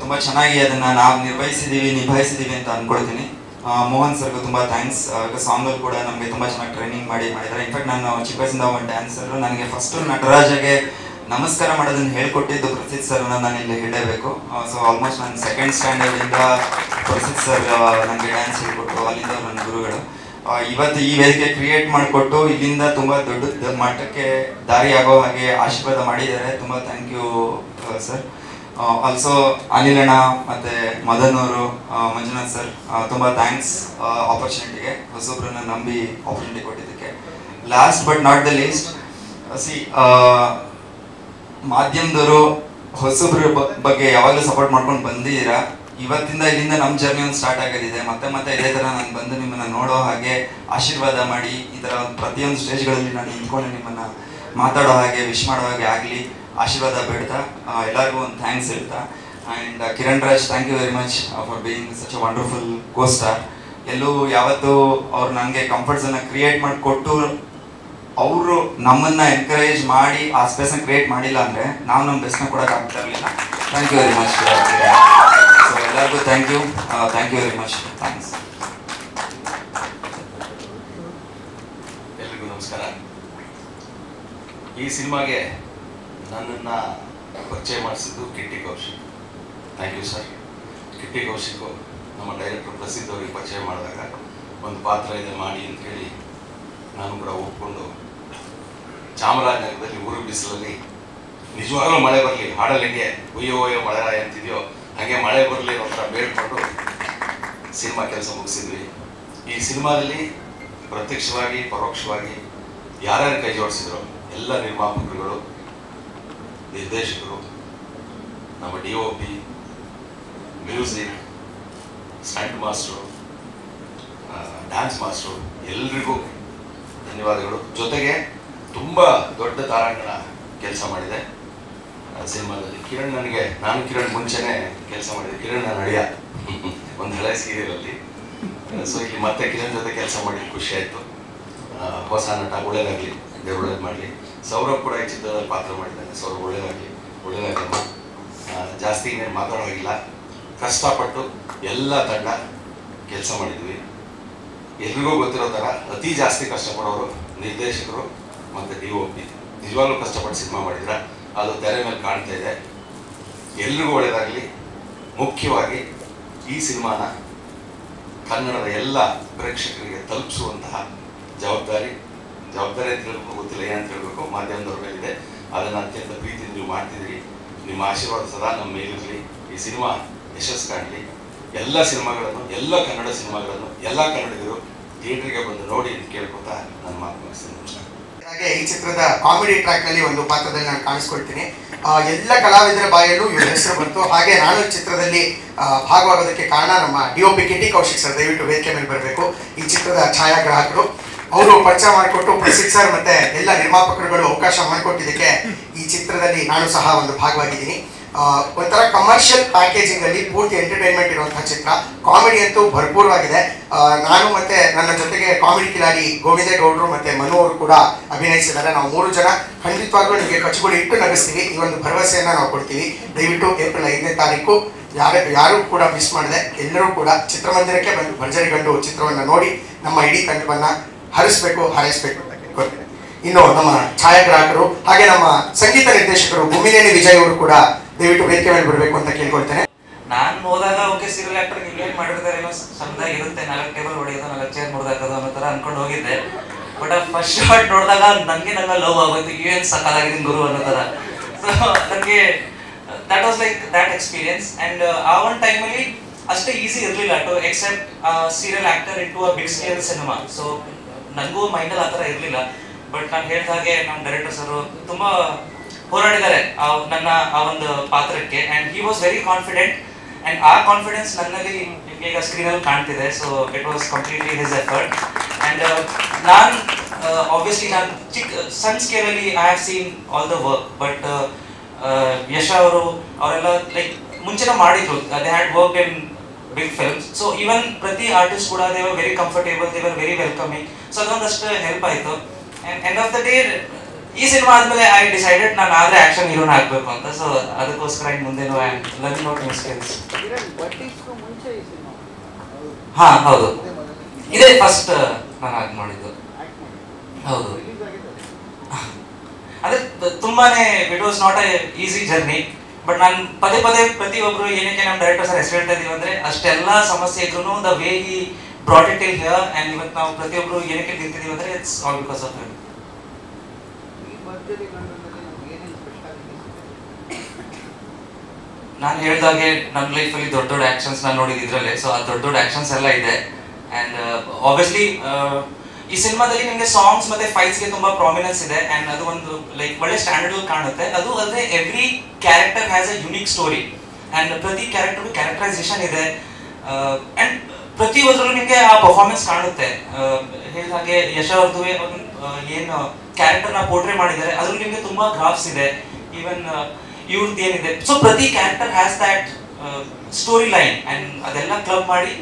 ತುಂಬ ಚೆನ್ನಾಗಿ ಅದನ್ನು ನಾವು ನಿಭಾಯಿಸಿದ್ದೀವಿ ಅಂತ ಅಂದ್ಕೊಳ್ತೀನಿ. ಮೋಹನ್ ಸರ್ಗೂ ತುಂಬ ಥ್ಯಾಂಕ್ಸ್. ಸಾಂಗಲ್ಲಿ ಕೂಡ ನಮಗೆ ತುಂಬ ಚೆನ್ನಾಗಿ ಟ್ರೈನಿಂಗ್ ಮಾಡಿದ್ದಾರೆ. ಇನ್ಫ್ಯಾಕ್ಟ್ ನಾನು ಚಿಕ್ಕ ವಯಸ್ಸಿಂದ ಒಂದು ಡ್ಯಾನ್ಸರು. ನನಗೆ ಫಸ್ಟು ನಟರಾಜಗೆ ನಮಸ್ಕಾರ ಮಾಡೋದನ್ನು ಹೇಳ್ಕೊಟ್ಟಿದ್ದು ಪ್ರಸಿದ್ಧ ಸರ್ ನಾನು ಇಲ್ಲಿ ಹೇಳಲೇಬೇಕು. ಸೊ ಆಲ್ಮೋಸ್ಟ್ ನಾನು ಸೆಕೆಂಡ್ ಸ್ಟ್ಯಾಂಡರ್ಡಿಂದ ಪ್ರಸಿದ್ಧ ಸರ್ ನನಗೆ ಡ್ಯಾನ್ಸ್ ಹೇಳ್ಕೊಟ್ಟು ಅಲ್ಲಿಂದ ನನ್ನ ಗುರುಗಳು. ಇವತ್ತು ಈ ವೇದಿಕೆ ಕ್ರಿಯೇಟ್ ಮಾಡಿಕೊಟ್ಟು ಇಲ್ಲಿಂದ ತುಂಬ ದೊಡ್ಡ ಮಟ್ಟಕ್ಕೆ ದಾರಿ ಆಗೋ ಹಾಗೆ ಆಶೀರ್ವಾದ ಮಾಡಿದ್ದಾರೆ. ತುಂಬ ಥ್ಯಾಂಕ್ ಯು ಸರ್. ಆಲ್ಸೋ ಅನಿಲಣ್ಣ ಮತ್ತು ಮದನ್ ಅವರು, ಮಂಜುನಾಥ್ ಸರ್ ತುಂಬ ಥ್ಯಾಂಕ್ಸ್ ಆಪರ್ಚುನಿಟಿಗೆ, ಹೊಸೊಬ್ರನ್ನ ನಂಬಿ ಆಪರ್ಚುನಿಟಿ ಕೊಟ್ಟಿದ್ದಕ್ಕೆ. Last but not the least, ಮಾಧ್ಯಮದವರು ಹೊಸೊಬ್ರ ಬಗ್ಗೆ ಯಾವಾಗಲೂ ಸಪೋರ್ಟ್ ಮಾಡ್ಕೊಂಡು ಬಂದಿದ್ದೀರಾ. ಇವತ್ತಿಂದ ಇಲ್ಲಿಂದ ನಮ್ಮ ಜರ್ನಿ ಒಂದು ಸ್ಟಾರ್ಟ್ ಆಗೋದಿದೆ. ಮತ್ತೆ ಇದೇ ಥರ ನಾನು ಬಂದು ನಿಮ್ಮನ್ನು ನೋಡೋ ಹಾಗೆ ಆಶೀರ್ವಾದ ಮಾಡಿ ಈ ಥರ ಪ್ರತಿಯೊಂದು ಸ್ಟೇಜ್ಗಳಲ್ಲಿ ನಾನು ನಿಂತ್ಕೊಂಡು ನಿಮ್ಮನ್ನು ಮಾತಾಡೋ ಹಾಗೆ ವಿಶ್ ಮಾಡೋ ಹಾಗೆ ಆಗಲಿ ಆಶೀರ್ವಾದ ಬೇಡ್ತಾ ಎಲ್ಲರಿಗೂ ಒಂದು ಥ್ಯಾಂಕ್ಸ್ ಹೇಳ್ತಾ. And Kiran Raj, thank you very much for being such a wonderful co star. ಎಲ್ಲೂ ಯಾವತ್ತೂ ಅವ್ರು ನನಗೆ ಕಂಫರ್ಟ್ ಝೋನ್ನ ಕ್ರಿಯೇಟ್ ಮಾಡಿಕೊಟ್ಟು ಅವರು ನಮ್ಮನ್ನು ಎನ್ಕರೇಜ್ ಮಾಡಿ ಆ ಸ್ಪೇಸನ್ನು ಕ್ರಿಯೇಟ್ ಮಾಡಿಲ್ಲ ಅಂದರೆ ನಾವು ನಮ್ಮ ಬೆಸ್ಟ್ನ ಕೊಡೋಕೆ ಆಗ್ತಾ ಇರಲಿಲ್ಲ. Thank you very much. So ಎಲ್ಲರಿಗೂ thank you very much. Thanks. ಎಲ್ರಿಗೂ ನಮಸ್ಕಾರ. ಈ ಸಿನಿಮಾಗೆ ನನ್ನನ್ನು ಪರಿಚಯ ಮಾಡಿಸಿದ್ದು Kitty Kaushik. Thank you sir. Kitty Kaushik ನಮ್ಮ ಡೈರೆಕ್ಟರ್ ಪ್ರಸಿದ್ಧ ಅವರಿಗೆ ಪರಿಚಯ ಮಾಡಿದಾಗ ಒಂದು ಪಾತ್ರ ಇದೆ ಮಾಡಿ ಅಂತ ಹೇಳಿ ನಾನು ಕೂಡ ಒಪ್ಕೊಂಡು ಚಾಮರಾಜನಗರದಲ್ಲಿ ಊರು ಬಿಸಿಲಲ್ಲಿ ನಿಜವಾಗ್ಲೂ ಮಳೆ ಬರಲಿ, ಹಾಡಲ್ಲಿ ಹೆಂಗೆ ಒಯ್ಯೋ ಮಳೆರಾಯ ಅಂತಿದೆಯೋ ಹಾಗೆ ಮಳೆ ಬರಲಿ ಅಂತ ಬೇಡ್ಕೊಂಡು ಸಿನಿಮಾ ಕೆಲಸ ಮುಗಿಸಿದ್ವಿ. ಈ ಸಿನಿಮಾದಲ್ಲಿ ಪ್ರತ್ಯಕ್ಷವಾಗಿ ಪರೋಕ್ಷವಾಗಿ ಯಾರ್ಯಾರು ಕೈ ಜೋಡಿಸಿದ್ರು ಎಲ್ಲ ನಿರ್ಮಾಪಕರುಗಳು, ನಿರ್ದೇಶಕರು, ನಮ್ಮ DOP, music, stunt master, dance master ಎಲ್ರಿಗೂ ಧನ್ಯವಾದಗಳು. ಜೊತೆಗೆ ತುಂಬ ದೊಡ್ಡ ತಾರಾಗಣ ಕೆಲಸ ಮಾಡಿದೆ ಸಿನಿಮಾದಲ್ಲಿ. ನಾನು ಕಿರಣ್ ಮುಂಚೆನೇ ಕೆಲಸ ಮಾಡಿದೆ. ಕಿರಣ್ ನನ್ನ ಅಳಿಯ ಒಂದು ಹಳೆ ಸೀರಿಯಲಲ್ಲಿ. ಸೊ ಇಲ್ಲಿ ಮತ್ತೆ ಕಿರಣ್ ಜೊತೆ ಕೆಲಸ ಮಾಡಿ ಖುಷಿ ಆಯಿತು. ಹೊಸ ನಟ, ಒಳ್ಳೇದಾಗಲಿ, ದೇವ್ರು ಒಳ್ಳೇದು ಮಾಡಲಿ. ಸೌರಭ್ ಕೂಡ ಈ ಚಿತ್ರದಲ್ಲಿ ಪಾತ್ರ ಮಾಡಿದ್ದಾನೆ. ಸೌರಭ್ ಒಳ್ಳೇದಾಗಲ್ಲ. ಜಾಸ್ತಿ ಇನ್ನೇನು ಮಾತಾಡೋಗಿಲ್ಲ. ಕಷ್ಟಪಟ್ಟು ಎಲ್ಲ ತಂಡ ಕೆಲಸ ಮಾಡಿದ್ವಿ. ಎಲ್ರಿಗೂ ಗೊತ್ತಿರೋ ಥರ ಅತಿ ಜಾಸ್ತಿ ಕಷ್ಟಪಡೋರು ನಿರ್ದೇಶಕರು ಮತ್ತು DOP. ನಿಜವಾಗ್ಲೂ ಕಷ್ಟಪಟ್ಟು ಸಿನಿಮಾ ಮಾಡಿದ್ರೆ ಅದು ತೆರೆ ಮೇಲೆ ಕಾಣ್ತಾ ಇದೆ. ಎಲ್ರಿಗೂ ಒಳ್ಳೆಯದಾಗಲಿ. ಮುಖ್ಯವಾಗಿ ಈ ಸಿನಿಮಾನ ಕನ್ನಡದ ಎಲ್ಲ ಪ್ರೇಕ್ಷಕರಿಗೆ ತಲುಪಿಸುವಂತಹ ಜವಾಬ್ದಾರಿ ಅಂತ ಹೇಳಬೇಕು, ಗೊತ್ತಿಲ್ಲ ಏನಂತ ಹೇಳಬೇಕು, ಮಾಧ್ಯಮದವ್ರ ಮೇಲಿದೆ. ಅದನ್ನು ಅತ್ಯಂತ ಪ್ರೀತಿಯಿಂದ ನೀವು ಮಾಡ್ತಿದ್ದೀರಿ. ನಿಮ್ಮ ಆಶೀರ್ವಾದ ಸದಾ ನಮ್ಮ ಮೇಲಿರಲಿ. ಈ ಸಿನಿಮಾ ಯಶಸ್ಸು ಕಾಣಲಿ. ಎಲ್ಲ ಸಿನಿಮಾಗಳನ್ನು, ಎಲ್ಲ ಕನ್ನಡ ಸಿನಿಮಾಗಳನ್ನು ಎಲ್ಲ ಕನ್ನಡಿಗರು ಥಿಯೇಟ್ರಿಗೆ ಬಂದು ನೋಡಿ ಅಂತ ಕೇಳ್ಕೊತಾ ನನ್ನ ಮಾತು ಮುಗಿಸ್ತೀನಿ. ನಮಸ್ಕಾರ. ಹಾಗೆ ಈ ಚಿತ್ರದ ಕಾಮಿಡಿ ಟ್ರ್ಯಾಕ್ ನಲ್ಲಿ ಒಂದು ಪಾತ್ರದಲ್ಲಿ ನಾನು ಕಾಣಿಸ್ಕೊಳ್ತೀನಿ. ಎಲ್ಲ ಕಲಾವಿದರ ಬಾಯಲ್ಲೂ ಇವ್ರ ಹೆಸರು ಬಂತು. ಹಾಗೆ ನಾನು ಚಿತ್ರದಲ್ಲಿ ಭಾಗವಾಗೋದಕ್ಕೆ ಕಾರಣ ನಮ್ಮ DOP ಕಿಟ್ಟಿ ಕೌಶಿಕ್ ಸರ್. ದಯವಿಟ್ಟು ವೇದಿಕೆ ಮೇಲೆ ಬರಬೇಕು. ಈ ಚಿತ್ರದ ಛಾಯಾಗ್ರಾಹಕರು ಅವರು ಪರಿಚಯ ಮಾಡಿಕೊಟ್ಟು ಪ್ರಸಿದ್ಧ ಸರ್ ಮತ್ತೆ ಎಲ್ಲ ನಿರ್ಮಾಪಕರುಗಳು ಅವಕಾಶ ಮಾಡಿಕೊಟ್ಟಿದ್ದಕ್ಕೆ ಈ ಚಿತ್ರದಲ್ಲಿ ನಾನು ಸಹ ಒಂದು ಭಾಗವಾಗಿದ್ದೀನಿ. ಒಂಥರ ಕಮರ್ಷಿಯಲ್ ಪ್ಯಾಕೇಜಿಂಗಲ್ಲಿ ಪೂರ್ತಿ ಎಂಟರ್ಟೈನ್ಮೆಂಟ್ ಇರುವಂತಹ ಚಿತ್ರ. ಕಾಮಿಡಿ ಅಂತೂ ಭರ್ಪೂರವಾಗಿದೆ. ನಾನು ಮತ್ತೆ ನನ್ನ ಜೊತೆಗೆ ಕಾಮಿಡಿ ಕಿಲಾಡಿ ಗೋವಿಂದೇಗೌಡರು ಮತ್ತೆ ಮನು ಅವರು ಕೂಡ ಅಭಿನಯಿಸಿದ್ದಾರೆ. ನಾವು 3 ಜನ ಖಂಡಿತವಾಗ್ಲೂ ನಿಮಗೆ ಕಚ್ಚುಗಳು ಇಟ್ಟು ನಗಿಸ್ತೀವಿ. ಈ ಒಂದು ಭರವಸೆಯನ್ನು ನಾವು ಕೊಡ್ತೀವಿ. ದಯವಿಟ್ಟು ಏಪ್ರಿಲ್ 5ನೇ ತಾರೀಕು ಯಾರು ಕೂಡ ಮಿಸ್ ಮಾಡಿದೆ ಎಲ್ಲರೂ ಕೂಡ ಚಿತ್ರಮಂದಿರಕ್ಕೆ ಬಂದು ಭರ್ಜರಿ ಗಂಡು ಚಿತ್ರವನ್ನು ನೋಡಿ ನಮ್ಮ ಇಡೀ ತಂಡವನ್ನು ಹಾರೈಸಬೇಕು ಅಂತ ಕೇಳ್ಕೊಳ್ತೇನೆ. ಇನ್ನು ನಮ್ಮ ಛಾಯಾಗ್ರಾಹಕರು ಹಾಗೆ ನಮ್ಮ ಸಂಗೀತ ನಿರ್ದೇಶಕರು ಭೂಮಿನೇನಿ ವಿಜಯ್ ಅವರು ಕೂಡ ದಯವಿಟ್ಟು ವೇದಿಕೆ ಮೇಲೆ ಬರಬೇಕು ಅಂತ ಕೇಳ್ಕೊಳ್ತೇನೆ. ನಾನು ಹೋದಾಗ ಓಕೆ ಸೀರಿಯಲ್ ಆಕ್ಟರ್ ಇನ್ವೇಟ್ ಮಾಡಿರ್ತಾರೆ ಏನೋ ಸಣ್ಣದಾಗಿ ಇರುತ್ತೆ, 4 ಟೇಬಲ್ ಹೊಡೆಯೋದು 4 ಚೇರ್ ನೋಡ್ದಾಕೋದು ಅನ್ನೋ ಥರ ಅನ್ಕೊಂಡು ಹೋಗಿದ್ದೆ. ಬಟ್ ಆ ಫಸ್ಟ್ ಶಾಟ್ ನೋಡಿದಾಗ ನನಗೆ ಲವ್ ಆಗೋಯ್ತು, ಏನು ಸಕ್ಕತ್ತಾಗಿದ್ದೀನಿ ಗುರು ಅನ್ನೋ ಥರ. ಸೊ ನನಗೆ that was like that experience. And ಆ ಒಂದು ಟೈಮಲ್ಲಿ ಅಷ್ಟೇ ಈಸಿ ಇರಲಿಲ್ಲ to accept serial actor into a big scale cinema. So ನನಗೂ ಮೈಂಡಲ್ಲಿ ಆ ಥರ ಇರಲಿಲ್ಲ. ಬಟ್ ನಾನು ಹೇಳಿದ ಹಾಗೆ ನಮ್ಮ ಡೈರೆಕ್ಟರ್ ಸರ್ ತುಂಬ ಹೋರಾಡಿದ್ದಾರೆ ನನ್ನ ಆ ಒಂದು ಪಾತ್ರಕ್ಕೆ. And he was very confident. And ಆ ಕಾನ್ಫಿಡೆನ್ಸ್ ನನ್ನಲ್ಲಿ ನಿಮಗೆ ಈಗ ಸ್ಕ್ರೀನಲ್ಲಿ ಕಾಣ್ತಿದೆ. So it was completely his effort. And ನಾನು ಆಬ್ವಿಯಸ್ಲಿ ನಾನು ಸಣ್ಣ ಸ್ಕೇಲಲ್ಲಿ I have seen all the work. But Yash ಅವರೆಲ್ಲ ಲೈಕ್ ಮುಂಚೆನೇ ಮಾಡಿದ್ರು, they had work in big films. So even ಪ್ರತಿ ಆರ್ಟಿಸ್ಟ್ ಕೂಡ they were very comfortable, they were very welcoming. So ಅದೊಂದಷ್ಟು ಹೆಲ್ಪ್ ಆಯಿತು. And end of the day ಈ ಸಿನಿಮಾ ಆದಮೇಲೆ ಐ ಡಿಸೈಡೆಡ್ ನಾನು ಆದರೆ ಆ್ಯಕ್ಷನ್ ಹೀರೋನ ಆಗಬೇಕು ಅಂತ. ಸೊ ಅದಕ್ಕೋಸ್ಕರ ಇನ್ನು ಮುಂದೆನೂ I am learning out new skills. ಹಾಂ ಹೌದು, ಇದೇ ಫಸ್ಟ್ ನಾನು ಆಗಿ ಮಾಡಿದ್ದು. ಹೌದು, ಅದೇ ತುಂಬಾನೇ it was not A easy journey. But ನಾನು ಪದೇ ಪ್ರತಿಯೊಬ್ಬರು ಏನಕ್ಕೆ ನಮ್ಮ ಡೈರೆಕ್ಟರ್ ಸರ್ ಹೆಸರು ಹೇಳ್ತಾ ಇದೀವಿ ಅಂದರೆ ಅಷ್ಟೆಲ್ಲ ಸಮಸ್ಯೆ ಇದ್ರೂ the way he brought it in here. And ಇವತ್ತು ನಾವು ಪ್ರತಿಯೊಬ್ಬರು ಏನಕ್ಕೆ ನಿಂತಿದ್ದೀವಿ ಅಂದರೆ it's all because of him. ನಾನು ಹೇಳಿದಾಗೆ ನನ್ನ ಲೈಫಲ್ಲಿ ದೊಡ್ಡ ಆ್ಯಕ್ಷನ್ಸ್ ನಾನು ನೋಡಿದ್ದು ಇದರಲ್ಲೇ. ಸೊ ಆ ದೊಡ್ಡ ಆ್ಯಕ್ಷನ್ಸ್ ಎಲ್ಲ ಇದೆ. ಆ್ಯಂಡ್ ಆಬ್ವಿಯಸ್ಲಿ ಈ ಸಿನಿಮಾದಲ್ಲಿ ನಿಮಗೆ ಸಾಂಗ್ಸ್ ಮತ್ತೆ ಫೈಟ್ಸ್ಗೆ ತುಂಬಾ ಪ್ರಾಮಿನೆನ್ಸ್ ಇದೆ. ಆ್ಯಂಡ್ ಅದು ಒಂದು ಲೈಕ್ ಒಳ್ಳೆ ಸ್ಟ್ಯಾಂಡರ್ಡ್ ಕಾಣುತ್ತೆ. ಅದು ಅಲ್ಲದೆ every character has A unique story. And ಪ್ರತಿ ಕ್ಯಾರೆಕ್ಟರ್ಗೂ ಕ್ಯಾರೆಕ್ಟರೈಸೇಷನ್ ಇದೆ. ಆ್ಯಂಡ್ ಪ್ರತಿ ಒಂದರಲ್ಲೂ ನಿಮಗೆ ಆ ಪರ್ಫಾರ್ಮೆನ್ಸ್ ಕಾಣುತ್ತೆ. ಹೇಳಿದ ಹಾಗೆ ಯಶ್ ಅವ್ರದ್ದು ಏನು ಕ್ಯಾರೆಕ್ಟರ್ನ ಪೋರ್ಟ್ರೇ ಮಾಡಿದ್ದಾರೆ ಅದ್ರಲ್ಲಿ ನಿಮಗೆ ತುಂಬಾ ಗ್ರಾಫ್ಸ್ ಇದೆ. ಈವನ್ ಇವ್ರದ್ದು ಏನಿದೆ. ಸೊ ಪ್ರತಿ character has that story line. And ಅದೆಲ್ಲ ಕ್ಲಬ್ ಮಾಡಿ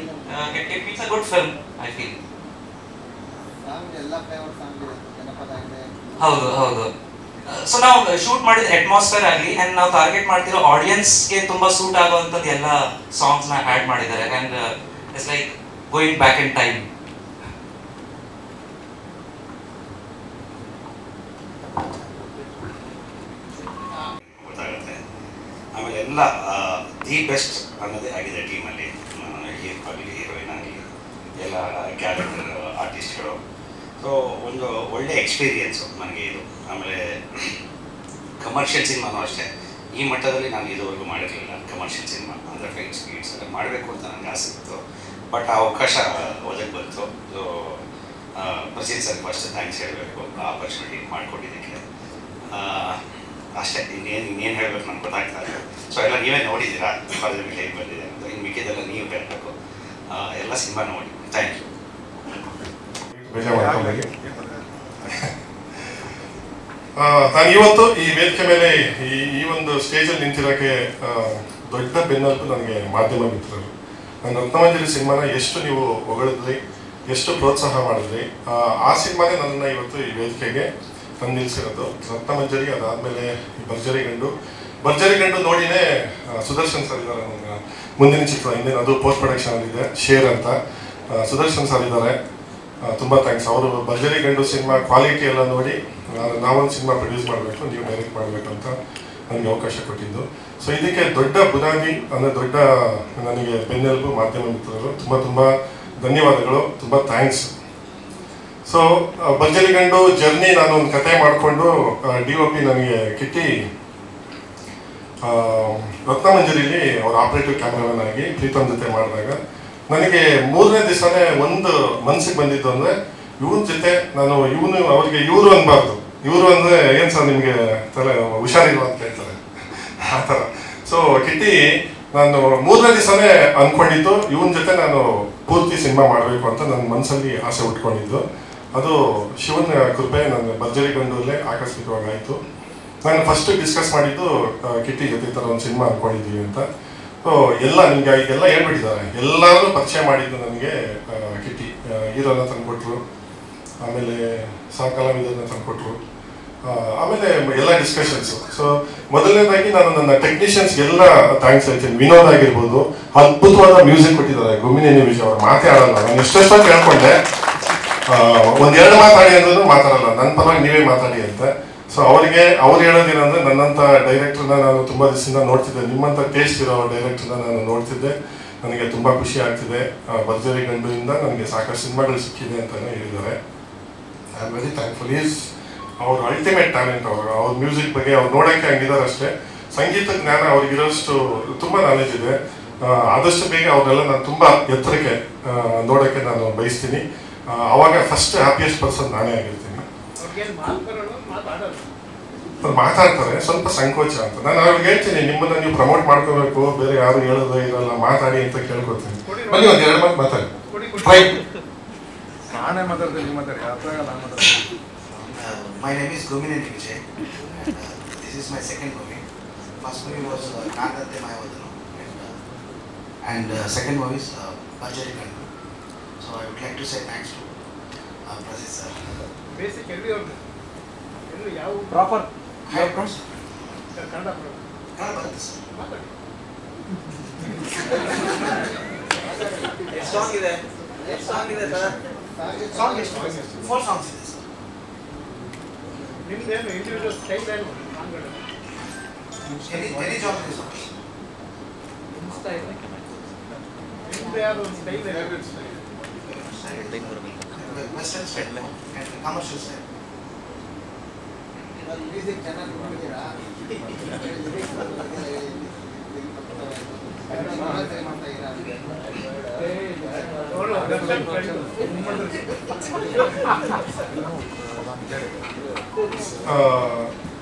it means a good film I feel. ಹೌದು. ಸೊ ನಾವು ಶೂಟ್ ಮಾಡಿದ ಅಟ್ಮಾಸ್ಫಿಯರ್ ಆಗಲಿ ಆ್ಯಂಡ್ ನಾವು ಟಾರ್ಗೆಟ್ ಮಾಡ್ತಿರೋ ಆಡಿಯನ್ಸ್ಗೆ ತುಂಬಾ ಸೂಟ್ ಆಗುವಂಥದ್ದು ಎಲ್ಲ ಸಾಂಗ್ಸ್ನ ಆ್ಯಡ್ ಮಾಡಿದ್ದಾರೆ. And it's like going back in time. ಗೊತ್ತಾಗುತ್ತೆ. ಆಮೇಲೆ ಎಲ್ಲ ದಿ ಬೆಸ್ಟ್ ಅನ್ನೋದೇ ಆಗಿದೆ ಟೀಮಲ್ಲಿ. ಹೀರೋ ಆಗಲಿ ಹೀರೋಯಿನ್ ಆಗಲಿ ಎಲ್ಲ ಕ್ಯಾರೆಕ್ಟರ್ ಆರ್ಟಿಸ್ಟ್ಗಳು. ಸೊ ಒಂದು ಒಳ್ಳೆ ಎಕ್ಸ್ಪೀರಿಯೆನ್ಸು ನನಗೆ ಇದು. ಆಮೇಲೆ ಕಮರ್ಷಿಯಲ್ ಸಿನಿಮಾನೂ ಅಷ್ಟೇ ಈ ಮಟ್ಟದಲ್ಲಿ ನಾನು ಇದುವರೆಗೂ ಮಾಡಿರಲಿಲ್ಲ. ಕಮರ್ಷಿಯಲ್ ಸಿನಿಮಾ ಅಂದರೆ ಫೈಟ್ಸ್ ಗೀಟ್ಸ್ ಎಲ್ಲ ಮಾಡಬೇಕು ಅಂತ ನನಗೆ ಆಸೆ ಇತ್ತು. ಬಟ್ ಆ ಅವಕಾಶ ಒದಗಿ ಬಂತು. So Prasidh sir first thanks ಹೇಳಬೇಕು ಆ ಆಪರ್ಚುನಿಟಿ ಮಾಡಿಕೊಟ್ಟಿದ್ದಕ್ಕೆ. ಅಷ್ಟೇ, ಇನ್ನೇನು ಹೇಳಬೇಕು ನನಗೆ ಗೊತ್ತಾಗ್ತಾ ಇದೆ. ಸೊ ಎಲ್ಲ ನೀವೇ ನೋಡಿದ್ದೀರಾ ಕಾಲೇಜ್ ಮೇಲೆ ಹೇಗೆ ಬಂದಿದೆ ಅಂತ. ಇನ್ನು ಮಿಕ್ಕಿದೆಲ್ಲ ನೀವು ಹೇಳಬೇಕು. ಎಲ್ಲ ಸಿನಿಮಾ ನೋಡಿ. Thank you. ನಾನು ಇವತ್ತು ಈ ವೇದಿಕೆ ಮೇಲೆ ಈ ಒಂದು ಸ್ಟೇಜಲ್ಲಿ ನಿಂತಿರೋಕ್ಕೆ ದೊಡ್ಡ ಬೆನ್ನೆಲುಬು ನನಗೆ ಮಾಧ್ಯಮ ಮಿತ್ರರು. ನನ್ನ ರತ್ನಮಂಜರಿ ಸಿನಿಮಾನ ಎಷ್ಟು ನೀವು ಹೊಗಳಿದ್ರಿ, ಎಷ್ಟು ಪ್ರೋತ್ಸಾಹ ಮಾಡಿದ್ರಿ. ಆ ಸಿನಿಮಾನೇ ನನ್ನನ್ನು ಇವತ್ತು ಈ ವೇದಿಕೆಗೆ ತಂದು ನಿಲ್ಲಿಸಿರೋದು. ರತ್ನಮಂಜರಿ ಅದಾದಮೇಲೆ ಭರ್ಜರಿ ಗಂಡು ನೋಡಿನೇ ಸುದರ್ಶನ್ ಸರ್ ಇದ್ದಾರೆ. ನನ್ನ ಮುಂದಿನ ಚಿತ್ರ ಹಿಂದಿನ ಅದು ಪೋಸ್ಟ್ ಪ್ರೊಡಕ್ಷನಲ್ಲಿದೆ, ಶೇರ್ ಅಂತ. ಸುದರ್ಶನ್ ಸರ್ ಇದ್ದಾರೆ, ತುಂಬ ಥ್ಯಾಂಕ್ಸ್. ಅವರು ಭರ್ಜರಿ ಗಂಡು ಸಿನಿಮಾ ಕ್ವಾಲಿಟಿ ಎಲ್ಲ ನೋಡಿ ನಾವೊಂದು ಸಿನಿಮಾ ಪ್ರೊಡ್ಯೂಸ್ ಮಾಡಬೇಕು, ನೀವು ಡೈರೆಕ್ಟ್ ಮಾಡಬೇಕು ಅಂತ ನನಗೆ ಅವಕಾಶ ಕೊಟ್ಟಿದ್ದು. ಸೊ ಇದಕ್ಕೆ ದೊಡ್ಡ ಬುನಾದಿ ಅಂದರೆ ದೊಡ್ಡ ನನಗೆ ಬೆನ್ನೆಲುಬು ಮಾಧ್ಯಮ ಮಿತ್ರರು. ತುಂಬ ಧನ್ಯವಾದಗಳು, ತುಂಬ ಥ್ಯಾಂಕ್ಸ್. ಸೊ ಭರ್ಜರಿ ಗಂಡು ಜರ್ನಿ ನಾನು ಒಂದು ಕತೆ ಮಾಡಿಕೊಂಡು DOP ನನಗೆ ಕಿಟ್ಟಿ ರತ್ನಮಂಜರಿಲಿ ಅವ್ರ ಆಪರೇಟಿವ್ ಕ್ಯಾಮ್ರಾಮನ್ ಆಗಿ ಪ್ರೀತಮ್ ಜೊತೆ ಮಾಡಿದಾಗ ನನಗೆ 3ನೇ ದಿವಸನೇ ಒಂದು ಮನಸ್ಸಿಗೆ ಬಂದಿದ್ದು ಅಂದರೆ ಇವನ ಜೊತೆ ನಾನು ಅವ್ರಿಗೆ ಇವರು ಅನ್ಬಾರ್ದು. ಇವರು ಅಂದರೆ ಏನು ಸರ್ ನಿಮಗೆ ತಲೆ ಹುಷಾರಿಲ್ವ ಅಂತ ಹೇಳ್ತಾರೆ, ಆ ಥರ. ಸೊ ಕಿಟ್ಟಿ ನಾನು 3ನೇ ದಿವಸನೇ ಅಂದ್ಕೊಂಡಿದ್ದು ಇವನ ಜೊತೆ ನಾನು ಪೂರ್ತಿ ಸಿನಿಮಾ ಮಾಡಬೇಕು ಅಂತ ನನ್ನ ಮನಸ್ಸಲ್ಲಿ ಆಸೆ ಉಟ್ಕೊಂಡಿದ್ದು. ಅದು ಶಿವನ ಕೃಪೆ ನನ್ನ ಭರ್ಜರಿ ಗಂಡಲ್ಲೇ ಆಕಸ್ಮಿಕವಾಗಿ ಆಯಿತು. ನಾನು ಫಸ್ಟ್ ಡಿಸ್ಕಸ್ ಮಾಡಿದ್ದು ಕಿಟ್ಟಿ ಜೊತೆ ಈ ಥರ ಒಂದು ಸಿನಿಮಾ ಅಂದ್ಕೊಂಡಿದ್ದೀವಿ ಅಂತ. ಸೊ ಎಲ್ಲ ನಿಮಗೆ ಈಗೆಲ್ಲ ಹೇಳ್ಬಿಟ್ಟಿದ್ದಾರೆ, ಎಲ್ಲರೂ ಪರಿಚಯ ಮಾಡಿದ್ದು ನನಗೆ ಕಿಟ್ಟಿ. ಹೀರೋನ ತಂದುಕೊಟ್ರು, ಆಮೇಲೆ ಕಲಾವಿದರನ್ನ ತಂದುಕೊಟ್ರು, ಆಮೇಲೆ ಎಲ್ಲ ಡಿಸ್ಕಷನ್ಸು. ಸೊ ಮೊದಲನೇದಾಗಿ ನಾನು ನನ್ನ ಟೆಕ್ನಿಷಿಯನ್ಸ್ಗೆಲ್ಲ ಥ್ಯಾಂಕ್ಸ್ ಹೇಳ್ತೀನಿ. ವಿನೋದ್ ಆಗಿರ್ಬೋದು, ಅದ್ಭುತವಾದ ಮ್ಯೂಸಿಕ್ ಕೊಟ್ಟಿದ್ದಾರೆ. ಗುಮ್ಮಿನೇನಿ ವಿಜಯ್ ಅವ್ರು ಮಾತೇ ಆಡಲ್ಲ. ನಾನು ಎಷ್ಟೆಷ್ಟೋ ಕೇಳ್ಕೊಂಡೆ, ಒಂದೆರಡು ಮಾತಾಡಿ ಅಂದ್ರೂ ಮಾತಾಡಲ್ಲ, ನನ್ನ ಪರವಾಗಿ ನೀವೇ ಮಾತಾಡಿ ಅಂತ. ಸೊ ಅವರಿಗೆ ಅವ್ರು ಹೇಳೋದೇನಂದ್ರೆ, ನನ್ನಂಥ ಡೈರೆಕ್ಟ್ರನ್ನ ನಾನು ತುಂಬ ದಿವಸದಿಂದ ನೋಡ್ತಿದ್ದೆ, ನಿಮ್ಮಂಥ ಟೇಸ್ಟ್ ಇರೋ ಡೈರೆಕ್ಟ್ರನ್ನ ನಾನು ನೋಡ್ತಿದ್ದೆ, ನನಗೆ ತುಂಬ ಖುಷಿ ಆಗ್ತಿದೆ. ಭರ್ಜರಿ ಗಂಡುವಿಂದ ನನಗೆ ಸಾಕಷ್ಟು ಸಿನಿಮಾಗಳು ಸಿಕ್ಕಿದೆ ಅಂತಲೇ ಹೇಳಿದ್ದಾರೆ. I am very thankful. Is ಅವ್ರ ಅಲ್ಟಿಮೇಟ್ ಟ್ಯಾಲೆಂಟ್. ಅವ್ರ ಮ್ಯೂಸಿಕ್ ಬಗ್ಗೆ ಅವ್ರು ನೋಡೋಕ್ಕೆ ಹಂಗಿದ್ದಾರೆ ಅಷ್ಟೇ. ಸಂಗೀತ ಜ್ಞಾನ ಅವ್ರಿಗಿರೋಷ್ಟು ತುಂಬ ನಾಲೆಜ್ ಇದೆ. ಆದಷ್ಟು ಬೇಗ ಅವರೆಲ್ಲ ನಾನು ತುಂಬ ಎತ್ತರಕ್ಕೆ ನೋಡೋಕ್ಕೆ ನಾನು ಬಯಸ್ತೀನಿ. ಅವಾಗ ಫಸ್ಟ್ ಹ್ಯಾಪಿಯೆಸ್ಟ್ ಪರ್ಸನ್ ನಾನೇ ಆಗಿರ್ತೀನಿ. ಮಾತಾಡ್ತಾರೆ, ಸ್ವಲ್ಪ ಸಂಕೋಚ ಅಂತ. ನಾನು ಅವ್ರಿಗೆ ಹೇಳ್ತೀನಿ, ನಿಮ್ಮನ್ನ ನೀವು ಪ್ರಮೋಟ್ ಮಾಡ್ಕೋಬೇಕು, ಬೇರೆ ಯಾರು ಹೇಳೋದು ಇರಲ್ಲ, ಮಾತಾಡಿ ಅಂತ ಕೇಳ್ಕೊತೀನಿ. ಬನ್ನಿ ಒಂದು ಎರಡು ಮಾತು ಮಾತಾಡಿ. ನಾನೇ ಮಾತಾಡ್ತೀನಿ, ಮಾತಾಡಿ. My name is Gumineni Vijay. This is my second movie. First movie was Nagante Mayavadanu, and second movie is Bharjari Gandu. So I would like to say thanks to Prasid sir. Basic every order. How proper? How proper? Kannada. Kannada sir. Song ಇದೆ. Song ಇದೆ sir. Song is 4 songs ಇದೆ sir. ನಿಮ್ದೇನು ಇಂಡಿವಿಜುವಲ್ ಸ್ಟೈಲ್ ಏನು ಸಾಂಗ್ಗಳು? Any genre is okay. Style. ನಿಮ್ದು ಯಾವುದು ಸ್ಟೈಲ್ ಇದೆ? Western style and commercial style. Music ಚೆನ್ನಾಗಿ ನೋಡಿದ್ದೀರಾ?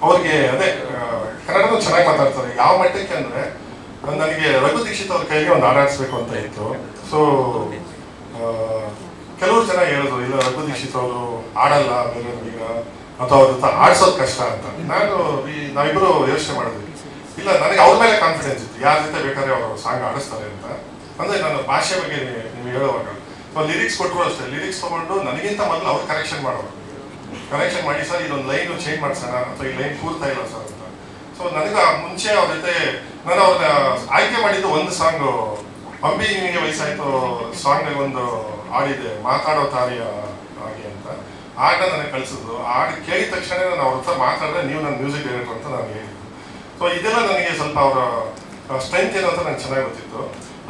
ಅವ್ರಿಗೆ ಅದೇ ಕನ್ನಡದ ಚೆನ್ನಾಗಿ ಮಾತಾಡ್ತಾರೆ. ಯಾವ ಮಟ್ಟಕ್ಕೆ ಅಂದರೆ, ನನಗೆ ರಘು ದೀಕ್ಷಿತ್ ಅವ್ರ ಕೈಗೆ ಒಂದು ಆಡಾಡಿಸ್ಬೇಕು ಅಂತ ಇತ್ತು. ಸೊ ಕೆಲವರು ಜನ ಹೇಳಿದ್ರು, ಇಲ್ಲ ರಘು ದೀಕ್ಷಿತ್ ಅವರು ಆಡಲ್ಲ ಬೇರೆಯವ್ರಿಗೆ, ಅಥವಾ ಅವ್ರ ಜೊತೆ ಆಡ್ಸೋದು ಕಷ್ಟ ಅಂತ. ನಾವಿಬ್ಬರು ಯೋಚನೆ ಮಾಡಿದ್ವಿ. ಇಲ್ಲ, ನನಗೆ ಅವ್ರ ಮೇಲೆ ಕಾನ್ಫಿಡೆನ್ಸ್ ಇತ್ತು, ಯಾರ ಜೊತೆ ಬೇಕಾದ್ರೆ ಅವರು ಸಾಂಗ್ ಆಡಿಸ್ತಾರೆ ಅಂತ. ಅಂದರೆ ನಾನು ಭಾಷೆ ಬಗ್ಗೆ ನೀವು ಹೇಳುವಾಗ ಲಿರಿಕ್ಸ್ ಕೊಟ್ಟರು ಅಷ್ಟೇ, ಲಿರಿಕ್ಸ್ ತೊಗೊಂಡು ನನಗಿಂತ ಮೊದಲು ಅವ್ರು ಕರೆಕ್ಷನ್ ಮಾಡೋರು. ಕರೆಕ್ಷನ್ ಮಾಡಿ, ಸರ್ ಇದೊಂದು ಲೈನು ಚೇಂಜ್ ಮಾಡ್ಸೋಣ, ಅಥವಾ ಈ ಲೈನ್ ಕೂರ್ತಾ ಇಲ್ಲ ಸರ್ ಅಂತ. ಸೊ ನನಗೆ ಮುಂಚೆ ಅವ್ರ ಜೊತೆ ನಾನು ಅವ್ರನ್ನ ಆಯ್ಕೆ ಮಾಡಿದ್ದು ಒಂದು ಸಾಂಗು, ಅಂಬಿ ನಿಮಗೆ ವಯಸ್ಸಾಯಿತು ಸಾಂಗ್ ಒಂದು ಹಾಡಿದೆ, ಮಾತಾಡೋ ತಾರಿಯ ಹಾಗೆ ಅಂತ. ಹಾಡನ್ನ ನನಗೆ ಕಳಿಸಿದ್ರು. ಹಾಡು ಕೇಳಿದ ತಕ್ಷಣ ನಾನು ಅವ್ರ ಹತ್ರ ಮಾತಾಡಿದ್ರೆ ನೀವು ನನ್ನ ಮ್ಯೂಸಿಕ್ ಡೈರೆಕ್ಟರ್ ಅಂತ ನಾನು ಹೇಳಿದ್ದು. ಸೊ ಇದೆಲ್ಲ ನನಗೆ ಸ್ವಲ್ಪ ಅವರ ಸ್ಟ್ರೆಂತ್ ಏನು ಅಂತ ನಂಗೆ ಚೆನ್ನಾಗಿ ಗೊತ್ತಿತ್ತು.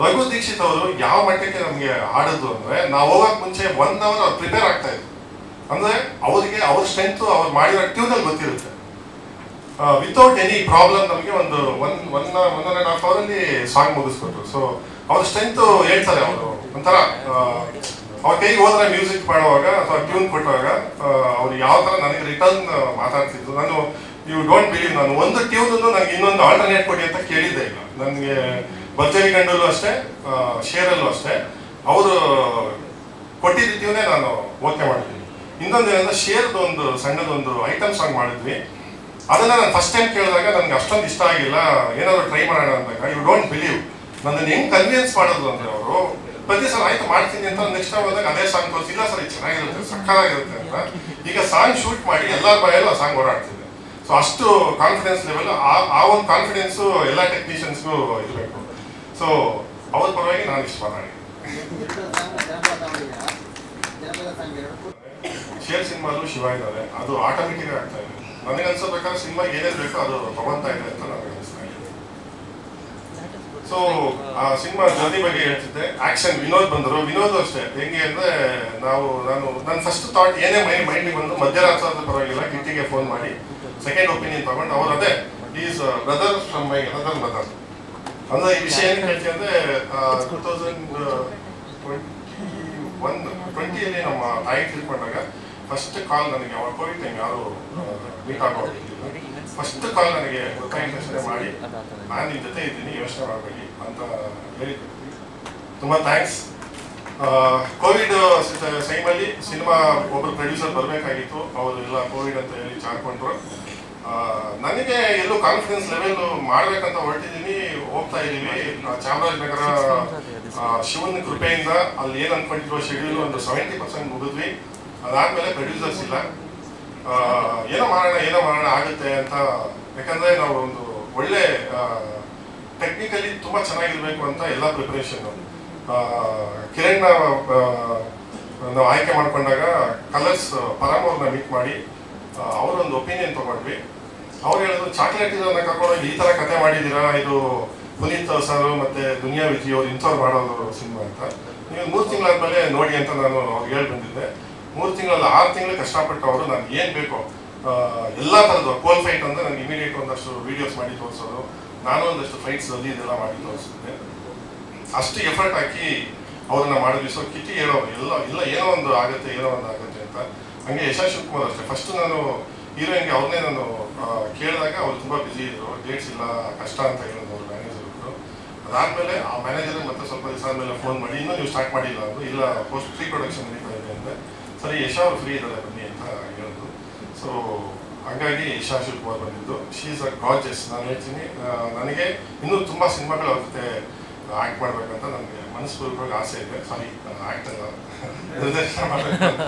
ರಘು ದೀಕ್ಷಿತ್ ಅವರು ಯಾವ ಮಟ್ಟಕ್ಕೆ ನಮಗೆ ಹಾಡಿದ್ರು ಅಂದರೆ, ನಾವು ಹೋಗೋಕೆ ಮುಂಚೆ 1 hour ಅವ್ರು ಪ್ರಿಪೇರ್ ಆಗ್ತಾ ಇದ್ರು. ಅಂದರೆ ಅವರಿಗೆ ಅವ್ರ ಸ್ಟ್ರೆಂತು ಅವ್ರು ಮಾಡಿರೋ ಟ್ಯೂನಲ್ಲಿ ಗೊತ್ತಿರುತ್ತೆ. ವಿತೌಟ್ ಎನಿ ಪ್ರಾಬ್ಲಮ್ ನಮಗೆ ಒಂದು 1.5 ಅವರಲ್ಲಿ ಸಾಂಗ್ ಮುಗಿಸ್ಕೊಟ್ರು. ಸೊ ಅವ್ರ ಸ್ಟ್ರೆಂತು ಹೇಳ್ತಾರೆ ಅವರು. ಒಂಥರ ಅವ್ರ ಕೈಗೆ ಹೋದ್ರೆ ಮ್ಯೂಸಿಕ್ ಮಾಡುವಾಗ ಅಥವಾ ಟ್ಯೂನ್ ಕೊಟ್ಟುವಾಗ ಅವ್ರು ಯಾವ ಥರ ನನಗೆ ರಿಟರ್ನ್ ಮಾತಾಡ್ತಿದ್ರು. ನಾನು ಯು ಡೋಂಟ್ ಬಿಲೀವ್, ನಾನು ಒಂದು ಟ್ಯೂನನ್ನು ನನಗೆ ಇನ್ನೊಂದು ಆಲ್ಟರ್ನೇಟ್ ಕೊಡಿ ಅಂತ ಕೇಳಿದ್ದೆ ಇಲ್ಲ. ನನಗೆ ಭರ್ಜರಿ ಗಂಡಲ್ಲೂ ಅಷ್ಟೇ, ಶೇರಲ್ಲೂ ಅಷ್ಟೇ, ಅವರು ಕೊಟ್ಟಿದ್ದ ಟ್ಯೂನೇ ನಾನು ಓಕೆ ಮಾಡಿದ್ದೀನಿ. ಇನ್ನೊಂದು ಏನಂದ್ರೆ, ಶೇರ್ದು ಒಂದು ಸಣ್ಣದೊಂದು ಐಟಮ್ ಸಾಂಗ್ ಮಾಡಿದ್ವಿ. ಅದನ್ನು ನಾನು ಫಸ್ಟ್ ಟೈಮ್ ಕೇಳಿದಾಗ ನನಗೆ ಅಷ್ಟೊಂದು ಇಷ್ಟ ಆಗಿಲ್ಲ, ಏನಾದರೂ ಟ್ರೈ ಮಾಡೋಣ ಅಂದಾಗ, ಯು ಡೋಂಟ್ ಬಿಲೀವ್ ನನ್ನನ್ನು ಹೆಂಗೆ ಕನ್ವಿನ್ಸ್ ಮಾಡೋದು ಅಂದರೆ, ಅವರು ಪ್ರತಿ ಸಲ ಆಯ್ತು ಮಾಡ್ತೀನಿ ಅಂತ ನೆಕ್ಸ್ಟ್ ಟೈಮ್ ಹೋದಾಗ ಅದೇ ಸಾಂಗ್ ತೋರಿಸಿಲ್ಲ ಸರ್, ಇದು ಚೆನ್ನಾಗಿರುತ್ತೆ, ಸಕ್ಕತ್ತಾಗಿರುತ್ತೆ ಅಂತ. ಈಗ ಸಾಂಗ್ ಶೂಟ್ ಮಾಡಿ ಎಲ್ಲರ ಬಾಯಲ್ಲೂ ಆ ಸಾಂಗ್ ಓಡಾಡ್ತಿದೆ. ಸೊ ಅಷ್ಟು ಕಾನ್ಫಿಡೆನ್ಸ್ ಲೆವೆಲ್, ಆ ಒಂದು ಕಾನ್ಫಿಡೆನ್ಸು ಎಲ್ಲ ಟೆಕ್ನಿಷಿಯನ್ಸ್ಗೂ ಇರಬೇಕು. ಸೊ ಅವ್ರ ಪರವಾಗಿ ನಾನು ಇಷ್ಟು ಮಾತಾಡಿ. ಶೇರ್ ಸಿನಿಮಾಲು ಶಿವ ಇದ್ದಾರೆ, ಅದು ಆಟೋಮೆಟಿಕ್ ಆಗ್ತಾ ಇದೆ. ನನಗೆ ಅನ್ಸೋ ಪ್ರಕಾರ ಸಿನಿಮಾ ಏನೇನು ಬೇಕೋ ಅದು ತಗೊಳ್ತಾ ಇದೆ ಅಂತ ನನಗೆ ಅನಿಸ್ತಾ ಇದೆ. ಸೊ ಆ ಸಿನಿಮಾ ಜರ್ನಿ ಬಗ್ಗೆ ಹೇಳ್ತಿದ್ದೆ. ಆಕ್ಷನ್ ವಿನೋದ್ ಬಂದರು. ವಿನೋದ್ ಅಷ್ಟೇ, ಹೆಂಗೆ ಅಂದರೆ, ನನ್ನ ಫಸ್ಟ್ ಥಾಟ್ ಏನೇ ಮೈಂಡಿಗೆ ಬಂದು ಮಧ್ಯರಾತ್ರಿ ಪರವಾಗಿಲ್ಲ ಕಿಟ್ಟಿಗೆ ಫೋನ್ ಮಾಡಿ ಸೆಕೆಂಡ್ ಒಪಿನಿಯನ್ ತಗೊಂಡು, ಅವ್ರು ಅದೇ is brother from my another mother. ಅಂದರೆ ಈ ವಿಷಯ ಏನು ಹೇಳ್ತೀವಿ ಅಂದರೆ, 2020 ನಮ್ಮ ತಾಯಿ ತಿಳ್ಕೊಂಡಾಗ ಫಸ್ಟ್ ಕಾಲ್ ನನಗೆ, ಅವಾಗ ಕೋವಿಡ್ ಟೈಮ್ ಯಾರು ಮೀಟ್ ಆಗೋಗಿಲ್ಲ, ಫಸ್ಟ್ ಕಾಲ್ ನನಗೆ ಗೊತ್ತಾಗಿದ್ದ ಮಾಡಿ, ನಾನು ನಿಮ್ಮ ಜೊತೆ ಇದ್ದೀನಿ, ಯೋಚನೆ ಮಾಡಬೇಡಿ ಅಂತ ಹೇಳಿದ್ದೆ. ತುಂಬ ಥ್ಯಾಂಕ್ಸ್. ಕೋವಿಡ್ ಟೈಮಲ್ಲಿ ಸಿನಿಮಾ ಒಬ್ಬರು ಪ್ರೊಡ್ಯೂಸರ್ ಬರಬೇಕಾಗಿತ್ತು, ಅವರು ಎಲ್ಲ ಕೋವಿಡ್ ಅಂತ ಹೇಳಿ ಚಾರ್ಕೊಂಡ್ರು. ನನಗೆ ಎಲ್ಲೂ ಕಾನ್ಫಿಡೆನ್ಸ್ ಲೆವೆಲ್ ಮಾಡ್ಬೇಕಂತ ಹೊರಟಿದ್ದೀನಿ, ಹೋಗ್ತಾ ಇದ್ದೀವಿ. ಚಾಮರಾಜನಗರ ಶಿವನ ಕೃಪೆಯಿಂದ ಅಲ್ಲಿ ಏನು ಅನ್ಕೊಂಡಿರೋ ಶೆಡ್ಯೂಲ್ ಒಂದು 70% ಮುಗಿದ್ವಿ. ಅದಾದ್ಮೇಲೆ ಪ್ರೊಡ್ಯೂಸರ್ಸ್ ಇಲ್ಲ. ಏನೋ ಮಾಡೋಣ ಆಗುತ್ತೆ ಅಂತ. ಯಾಕಂದ್ರೆ ನಾವು ಒಂದು ಒಳ್ಳೆ ಟೆಕ್ನಿಕಲಿ ತುಂಬಾ ಚೆನ್ನಾಗಿರ್ಬೇಕು ಅಂತ ಎಲ್ಲ ಪ್ರಿಪರೇಷನ್. ಕಿರಣ್ ನಾವು ಆಯ್ಕೆ ಮಾಡ್ಕೊಂಡಾಗ ಕಲರ್ಸ್ ಪರಾಮವ್ರನ್ನ ಮೀಟ್ ಮಾಡಿ ಅವರೊಂದು ಒಪಿನಿಯನ್ ತಗೊಂಡ್ವಿ. ಅವ್ರು ಹೇಳಿದ್ರು, ಚಾಕ್ಲೇಟ್ ಇದನ್ನ ಕರ್ಕೊಂಡೋಗಿ ಈ ತರ ಕತೆ ಮಾಡಿದ್ದೀರಾ, ಇದು ಪುನೀತ್ ಸರ್ ಮತ್ತೆ ದುನಿಯಾ ವಿಜಿ ಅವ್ರು ಇಂಥವ್ರು ಮಾಡೋದು ಸಿನಿಮಾ ಅಂತ. ನೀವು 3 ತಿಂಗಳಾದ್ಮೇಲೆ ನೋಡಿ ಅಂತ ನಾನು ಅವ್ರಿಗೆ ಹೇಳಿ ಬಂದಿದ್ದೆ. 3 ತಿಂಗಳಲ್ಲಿ 6 ತಿಂಗಳು ಕಷ್ಟಪಟ್ಟು ಅವರು ನಾನು ಏನು ಬೇಕೋ ಎಲ್ಲ ಥರದ್ದು ಕೋಲ್ ಫೈಟ್ ಅಂದ್ರೆ ನನಗೆ ಇಮಿಡಿಯೇಟ್ ಒಂದಷ್ಟು ವಿಡಿಯೋಸ್ ಮಾಡಿ ತೋರಿಸೋದು, ನಾನು ಒಂದಷ್ಟು ಫೈಟ್ಸ್ ಇದೆಲ್ಲ ಮಾಡಿ ತೋರಿಸಿದ್ದೆ. ಅಷ್ಟು ಎಫರ್ಟ್ ಹಾಕಿ ಅವ್ರನ್ನ ಮಾಡಿದ್ವಿ. ಸೊ ಕಿಟ್ಟಿ ಹೇಳೋರು ಇಲ್ಲ ಏನೋ ಒಂದು ಆಗುತ್ತೆ ಅಂತ. ಹಂಗೆ ಯಶಾ ಶಿವಕುಮಾರ್ ಅಷ್ಟೇ. ಫಸ್ಟ್ ನಾನು ಹೀರೋಯಿನ್ಗೆ ಅವ್ರನ್ನೇ ನಾನು ಕೇಳಿದಾಗ ಅವ್ರು ತುಂಬ ಬ್ಯುಸಿ ಇದ್ರು, ಡೇಟ್ಸ್ ಇಲ್ಲ ಕಷ್ಟ ಅಂತ ಹೇಳಿದ್ರು ಅವ್ರು ಮ್ಯಾನೇಜರ್ ಇದ್ರು. ಅದಾದಮೇಲೆ ಆ ಮ್ಯಾನೇಜರ್ ಮತ್ತೆ ಸ್ವಲ್ಪ ದಿವಸ ಆದಮೇಲೆ ಫೋನ್ ಮಾಡಿ ಇನ್ನೂ ನೀವು ಸ್ಟಾರ್ಟ್ ಮಾಡಿಲ್ಲ ಅಂದರು. ಇಲ್ಲ ಪೋಸ್ಟ್ ಪ್ರೀ ಪ್ರೊಡಕ್ಷನ್ ನಡೀತಾ ಇದೆ ಅಂದರೆ ಸರಿ ಯಶಾ ಅವ್ರು ಫ್ರೀ ಇದ್ದಾರೆ ಬನ್ನಿ ಅಂತ ಹೇಳಿದ್ರು. ಸೊ ಹಾಗಾಗಿ ಯಶಾ ಶಿವಕುಮಾರ್ ಬಂದಿದ್ದು. She is a gorgeous. ನಾನು ಹೇಳ್ತೀನಿ, ನನಗೆ ಇನ್ನೂ ತುಂಬ ಸಿನಿಮಾಗಳು ಅವ್ರ ಜೊತೆ ಆ್ಯಕ್ಟ್ ಮಾಡಬೇಕಂತ ನನಗೆ ಮನಸ್ಪೂರ್ವಕವಾಗಿ ಆಸೆ ಇದೆ. ಸಾರಿ, ಆ್ಯಕ್ಟ್ ಅಲ್ಲ, ನಿರ್ದೇಶನ ಮಾಡಬೇಕು ಅಂತ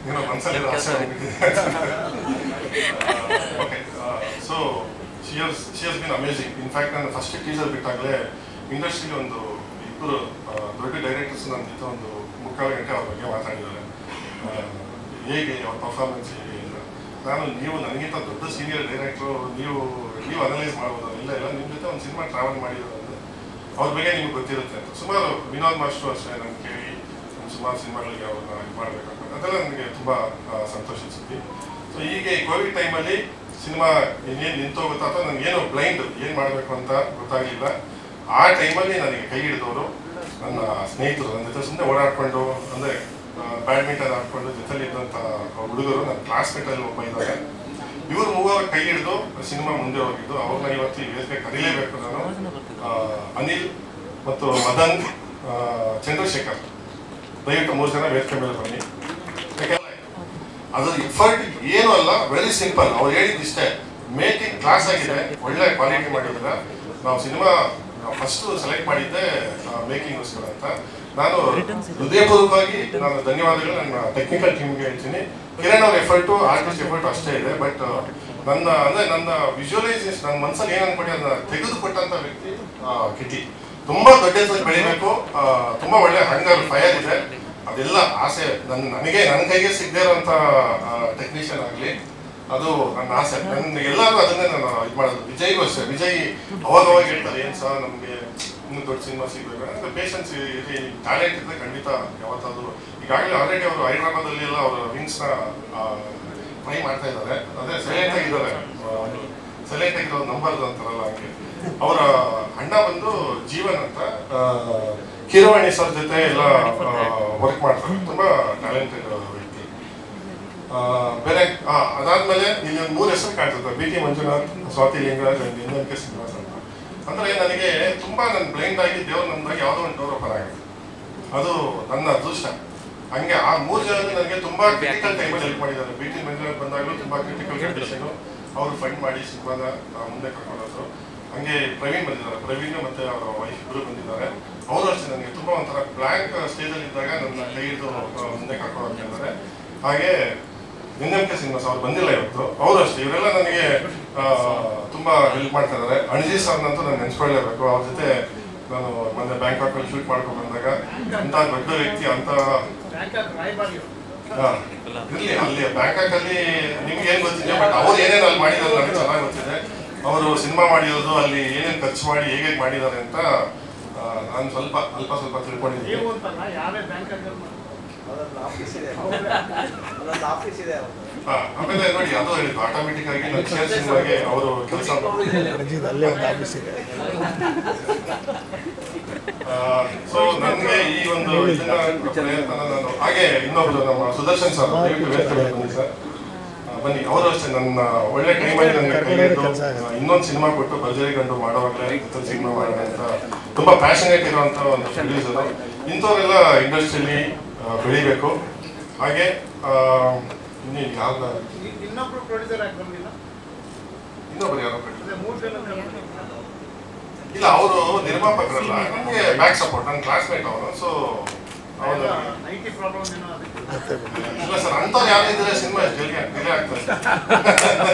ಏನೋ ಮನಸ್ಸಲ್ಲಿ ಆಸೆ ಆಗಿಬಿಟ್ಟಿದೆ. Okay, so she has been amazing. In fact ನಾನು ಫಸ್ಟ್ ಟೀಸರ್ ಬಿಟ್ಟಾಗಲೇ ಇಂಡಸ್ಟ್ರಿಗೆ ಒಂದು 2 ದೊಡ್ಡ ಡೈರೆಕ್ಟರ್ಸ್ ನನ್ನ ಜೊತೆ ಒಂದು 3/4 ಗಂಟೆ ಅವ್ರ ಬಗ್ಗೆ ಮಾತಾಡಿದ್ದಾರೆ. ಹೇಗೆ ಅವ್ರ ಪರ್ಫಾರ್ಮೆನ್ಸ್ ಹೇಗೆ ಅಂತ. ನೀವು ನನಗಿಂತ ದೊಡ್ಡ ಸೀನಿಯರ್ ಡೈರೆಕ್ಟ್ರು, ನೀವು ಅನಲೈಸ್ ಮಾಡ್ಬೋದು. ಇಲ್ಲ ನಿಮ್ಮ ಜೊತೆ ಒಂದು ಸಿನಿಮಾ ಟ್ರಾವೆಲ್ ಮಾಡಿದ್ದಾರೆ ಅಂದರೆ ಅವ್ರ ಬಗ್ಗೆ ನಿಮ್ಗೆ ಗೊತ್ತಿರುತ್ತೆ ಅಂತ. ಸುಮಾರು ವಿನೋದ್ ಮಾಸ್ಟರ್ ಅಷ್ಟೇ ನಾನು ಕೇಳಿ ಸುಮಾರು ಸಿನಿಮಾಗಳಿಗೆ ಅವ್ರನ್ನ ಇದು ಮಾಡಬೇಕಂತ. ಅದೆಲ್ಲ ನನಗೆ ತುಂಬ ಸಂತೋಷಿಸಿದ್ವಿ. ಸೊ ಹೀಗೆ ಕೋವಿಡ್ ಟೈಮಲ್ಲಿ ಸಿನಿಮಾ ಇನ್ನೇನು ನಿಂತೋಗುತ್ತಾ ಅಥವಾ ನನಗೇನು ಬ್ಲೈಂಡ್ ಏನು ಮಾಡಬೇಕು ಅಂತ ಗೊತ್ತಾಗಲಿಲ್ಲ. ಆ ಟೈಮಲ್ಲಿ ನನಗೆ ಕೈ ಹಿಡಿದವರು ನನ್ನ ಸ್ನೇಹಿತರು, ನನ್ನ ಜೊತೆ ಸುಮ್ಮನೆ ಓಡಾಡ್ಕೊಂಡು ಅಂದರೆ ಬ್ಯಾಡ್ಮಿಂಟನ್ ಆಡ್ಕೊಂಡು ಜೊತೆಲಿ ಇದ್ದಂಥ ಹುಡುಗರು ನನ್ನ ಕ್ಲಾಸ್ಮೇಟಲ್ಲಿ ಒಬ್ಬ ಇದ್ದಾರೆ. ಇವರು 3 ಕೈ ಹಿಡಿದು ಸಿನಿಮಾ ಮುಂದೆ ಹೋಗಿದ್ದು. ಅವ್ರನ್ನ ಇವತ್ತು ಈ ವೇದಿಕೆ ಕರೀಲೇಬೇಕು ನಾನು. ಅನಿಲ್ ಮತ್ತು ಮದನ್, ಚಂದ್ರಶೇಖರ್, ದಯವಿಟ್ಟು 3 ಜನ ವೇದಿಕೆ ಮೇಲೆ ಬನ್ನಿ. ಯಾಕೆಂದರೆ ಅದ್ರ ಎಫರ್ಟ್ ಏನೂ ಅಲ್ಲ, ವೆರಿ ಸಿಂಪಲ್. ಅವ್ರು ಹೇಳಿದ್ದಿಷ್ಟೇ, ಮೇಕಿಂಗ್ ಕ್ಲಾಸ್ ಆಗಿದೆ, ಒಳ್ಳೆ ಕ್ವಾಲಿಟಿ ಮಾಡಿದ್ರೆ. ನಾವು ಸಿನಿಮಾ ಫಸ್ಟು ಸೆಲೆಕ್ಟ್ ಮಾಡಿದ್ದೆ ಮೇಕಿಂಗ್ಗೋಸ್ಕರ ಅಂತ. ನಾನು ಹೃದಯಪೂರ್ವಕವಾಗಿ ನಾನು ಧನ್ಯವಾದಗಳು ನನ್ನ ಟೆಕ್ನಿಕಲ್ ಟೀಮ್ಗೆ ಹೇಳ್ತೀನಿ. ಕಿರಣ್ ಅವ್ರ ಎಫರ್ಟು, ಆರ್ಟಿಸ್ಟ್ ಎಫರ್ಟು ಅಷ್ಟೇ ಇದೆ. ಬಟ್ ನನ್ನ ವಿಜುವಲೈಸೇಷನ್, ನನ್ನ ಮನಸ್ಸಲ್ಲಿ ಏನು ಅನ್ಕೊಂಡು ಅದನ್ನ ತೆಗೆದುಕೊಟ್ಟಂಥ ವ್ಯಕ್ತಿ ಕಿಟಿ. ತುಂಬ ದೊಡ್ಡ ಬೆಳಿಬೇಕು, ತುಂಬ ಒಳ್ಳೆ ಹಂಗರ್ ಫೈರ್ ಇದೆ. ಅದೆಲ್ಲ ಆಸೆ ನನ್ನ ಕೈಗೆ ಸಿಗದೇ ಇರೋಂಥ ಟೆಕ್ನಿಷಿಯನ್ ಆಗಲಿ, ಅದು ನನ್ನ ಆಸೆ. ಎಲ್ಲರೂ ಅದನ್ನೇ ನಾನು ಇದು ಮಾಡೋದು. ವಿಜಯ್ಗೂ ಅಷ್ಟೇ. ವಿಜಯ್ ಅವಾಗ ಹೇಳ್ತಾರೆ, ಏನು ಸರ್ ನಮಗೆ ಇನ್ನೂ ದೊಡ್ಡ ಸಿನಿಮಾ ಸಿಗಬೇಕು ಅಂದರೆ ಪೇಷನ್ಸ್ ಇರಿ, ಟ್ಯಾಲೆಂಟ್ ಇದ್ದರೆ ಖಂಡಿತ ಯಾವತ್ತಾದರೂ. ಈಗಾಗಲೇ ಆಲ್ರೆಡಿ ಅವರು ಹೈದ್ರಾಬಾದಲ್ಲಿ ಎಲ್ಲ ಅವರ ವಿಂಗ್ಸ್ನ ಟ್ರೈ ಮಾಡ್ತಾ ಇದ್ದಾರೆ. ಅದೇ ಸೈಲೆಂಟ್ ಆಗಿರೋ ನಂಬರ್ದು ಅಂತಾರಲ್ಲ ಹಂಗೆ. ಅವರ ಅಣ್ಣ ಬಂದು ಜೀವನ್ ಅಂತ ಕಿರವಾಣಿ ಸರ್ ಜೊತೆ ಎಲ್ಲ ವರ್ಕ್ ಮಾಡ್ತಾರೆ. ತುಂಬ ಟ್ಯಾಲೆಂಟೆಡ್ ವ್ಯಕ್ತಿ. ಬೇರೆ ಅದಾದ್ಮೇಲೆ ಇಲ್ಲಿ ಒಂದು 3 ಹೆಸರು ಕಾಣ್ತದೆ, BT Manjunath, Swati Lingaraj and NMK Srinivas ಅಂತ. ಅಂದರೆ ನನಗೆ ತುಂಬ ನನ್ನ ಬ್ಲೈಂಡ್ ಆಗಿ ದೇವ್ರು ನಮ್ದಾಗಿ ಯಾವುದೋ ಒಂದು ಡೋರ್ ಓಪನ್ ಆಗಿದೆ. ಅದು ನನ್ನ ಅದೃಷ್ಟ. ಹಂಗೆ ಆ 3 ಜನರು ನನಗೆ ತುಂಬ ಕ್ರಿಟಿಕಲ್ ಟೈಮಲ್ಲಿ ಹೆಲ್ಪ್ ಮಾಡಿದ್ದಾರೆ. BT ಮಂಜುನಾಥ್ ಬಂದಾಗಲೂ ತುಂಬ ಕ್ರಿಟಿಕಲ್ ಕಂಡೀಷನು, ಅವರು ಫಂಡ್ ಮಾಡಿ ಸಿನಿಮಾದ ಮುಂದೆ ಕರ್ಕೊಂಡೋದ್ರು. ಹಂಗೆ ಪ್ರವೀಣ್ ಬಂದಿದ್ದಾರೆ, ಪ್ರವೀಣ್ ಮತ್ತು ಅವರ ವೈಫ್ ಇಬ್ಬರು ಬಂದಿದ್ದಾರೆ. ಅವರು ಅಷ್ಟೇ ನನಗೆ ತುಂಬ ಒಂಥರ ಬ್ಲ್ಯಾಂಕ್ ಸ್ಟೇಜಲ್ಲಿ ಇದ್ದಾಗ ನನ್ನ ಕೈ ಹಿಡಿದು ಮುಂದೆ ಕರ್ಕೊಂಡು ಹೋಗ್ತಿದ್ದಾರೆ. ಹಾಗೆ NMK ಶ್ರೀನಿವಾಸ್ ಅವ್ರು ಬಂದಿಲ್ಲ ಇವತ್ತು, ಅವರು ಅಷ್ಟೇ. ಇವರೆಲ್ಲ ನನಗೆ ತುಂಬ ಹೆಲ್ಪ್ ಮಾಡ್ತಾ ಇದ್ದಾರೆ. ಅಣಜಿ ಸರ್ನಂತೂ ನಾನು ನೆನೆಸ್ಕೊಳ್ಳೇಬೇಕು. ಅವ್ರ ಜೊತೆ ನಾನು ಮೊನ್ನೆ ಬ್ಯಾಂಕಾಕಲ್ಲಿ ಶೂಟ್ ಮಾಡ್ಕೊಂಡು ಬಂದಾಗ ಅಂಥ ದೊಡ್ಡ ವ್ಯಕ್ತಿ ಅಂತ ಇರಲಿ ಅಲ್ಲಿ ಬ್ಯಾಂಕಾಕಲ್ಲಿ ನಿಮ್ಗೆ ಏನು ಗೊತ್ತಿದೆ, ಬಟ್ ಅವ್ರು ಏನೇನು ಅಲ್ಲಿ ಮಾಡಿರೋದು ನನಗೆ ಚೆನ್ನಾಗಿ ಗೊತ್ತಿದೆ. ಅವರು ಸಿನಿಮಾ ಮಾಡಿರೋದು, ಅಲ್ಲಿ ಏನೇನು ಖರ್ಚು ಮಾಡಿ ಹೇಗೆ ಮಾಡಿದ್ದಾರೆ ಅಂತ ನಾನು ಸ್ವಲ್ಪ ತಿಳ್ಕೊಂಡಿದ್ದೀನಿ. ಆಮೇಲೆ ನೋಡಿ, ಅದು ಹೇಳಿದ್ದು ಆಟೋಮೆಟಿಕ್ ಆಗಿ ನನ್ನ ಸಿನಿಮಾಗೆ ಅವರು ಕೆಲಸ ಸೊ ನನಗೆ ಈ ಒಂದು ಪ್ರಯತ್ನ ನಾನು ಹಾಗೆ ಇನ್ನೊಬ್ರು ನಮ್ಮ ಸುದರ್ಶನ್ ಸರ್ ಬನ್ನಿ ಸರ್, ಬನ್ನಿ. ಅವರು ಅಷ್ಟೇ ನನ್ನ ಒಳ್ಳೆ ಟೈಮಲ್ಲಿ ನನಗೆ ಕೈಯಿಟ್ಟು ಇನ್ನೊಂದು ಸಿನಿಮಾ ಕೊಟ್ಟು ಭರ್ಜರಿ ಗಂಡು ಮಾಡೋವಾಗಲೇ ಸಿನಿಮಾ ಮಾಡೋಣ ಅಂತ ತುಂಬ ಪ್ಯಾಷನೇಟ್ ಇರುವಂಥ ಒಂದು ಪ್ರೊಡ್ಯೂಸರು. ಇಂಥವರೆಲ್ಲ ಇಂಡಸ್ಟ್ರಿಯಲ್ಲಿ ಬೆಳಿಬೇಕು. ಹಾಗೆ ಇನ್ನೊಬ್ರು ಪ್ರೊಡ್ಯೂಸರ್ ಆಗಿ ಬಂದಿಲ್ಲ ಇನ್ನೊಬ್ರು ಯಾರೋ ಅದೇ 3 ಜನ ಇಲ್ಲ, ಅವರು ನಿರ್ಮಾಪಕರಲ್ಲ, ನನಗೆ ಬ್ಯಾಕ್ ಸಪೋರ್ಟ್, ನನ್ನ ಕ್ಲಾಸ್ಮೇಟ್ ಅವರು. ಸೊ ಅವರು ಐಟಿ ಪ್ರಾಬ್ಲಮ್ ಏನೋ ಅದಕ್ಕೆ ಇಲ್ಲ ಸರ್, ಅಂಥವ್ರು ಯಾರು ಇದ್ರೆ ಸಿನಿಮಾ ಡಿಲೇ ಆಗ್ತದೆ.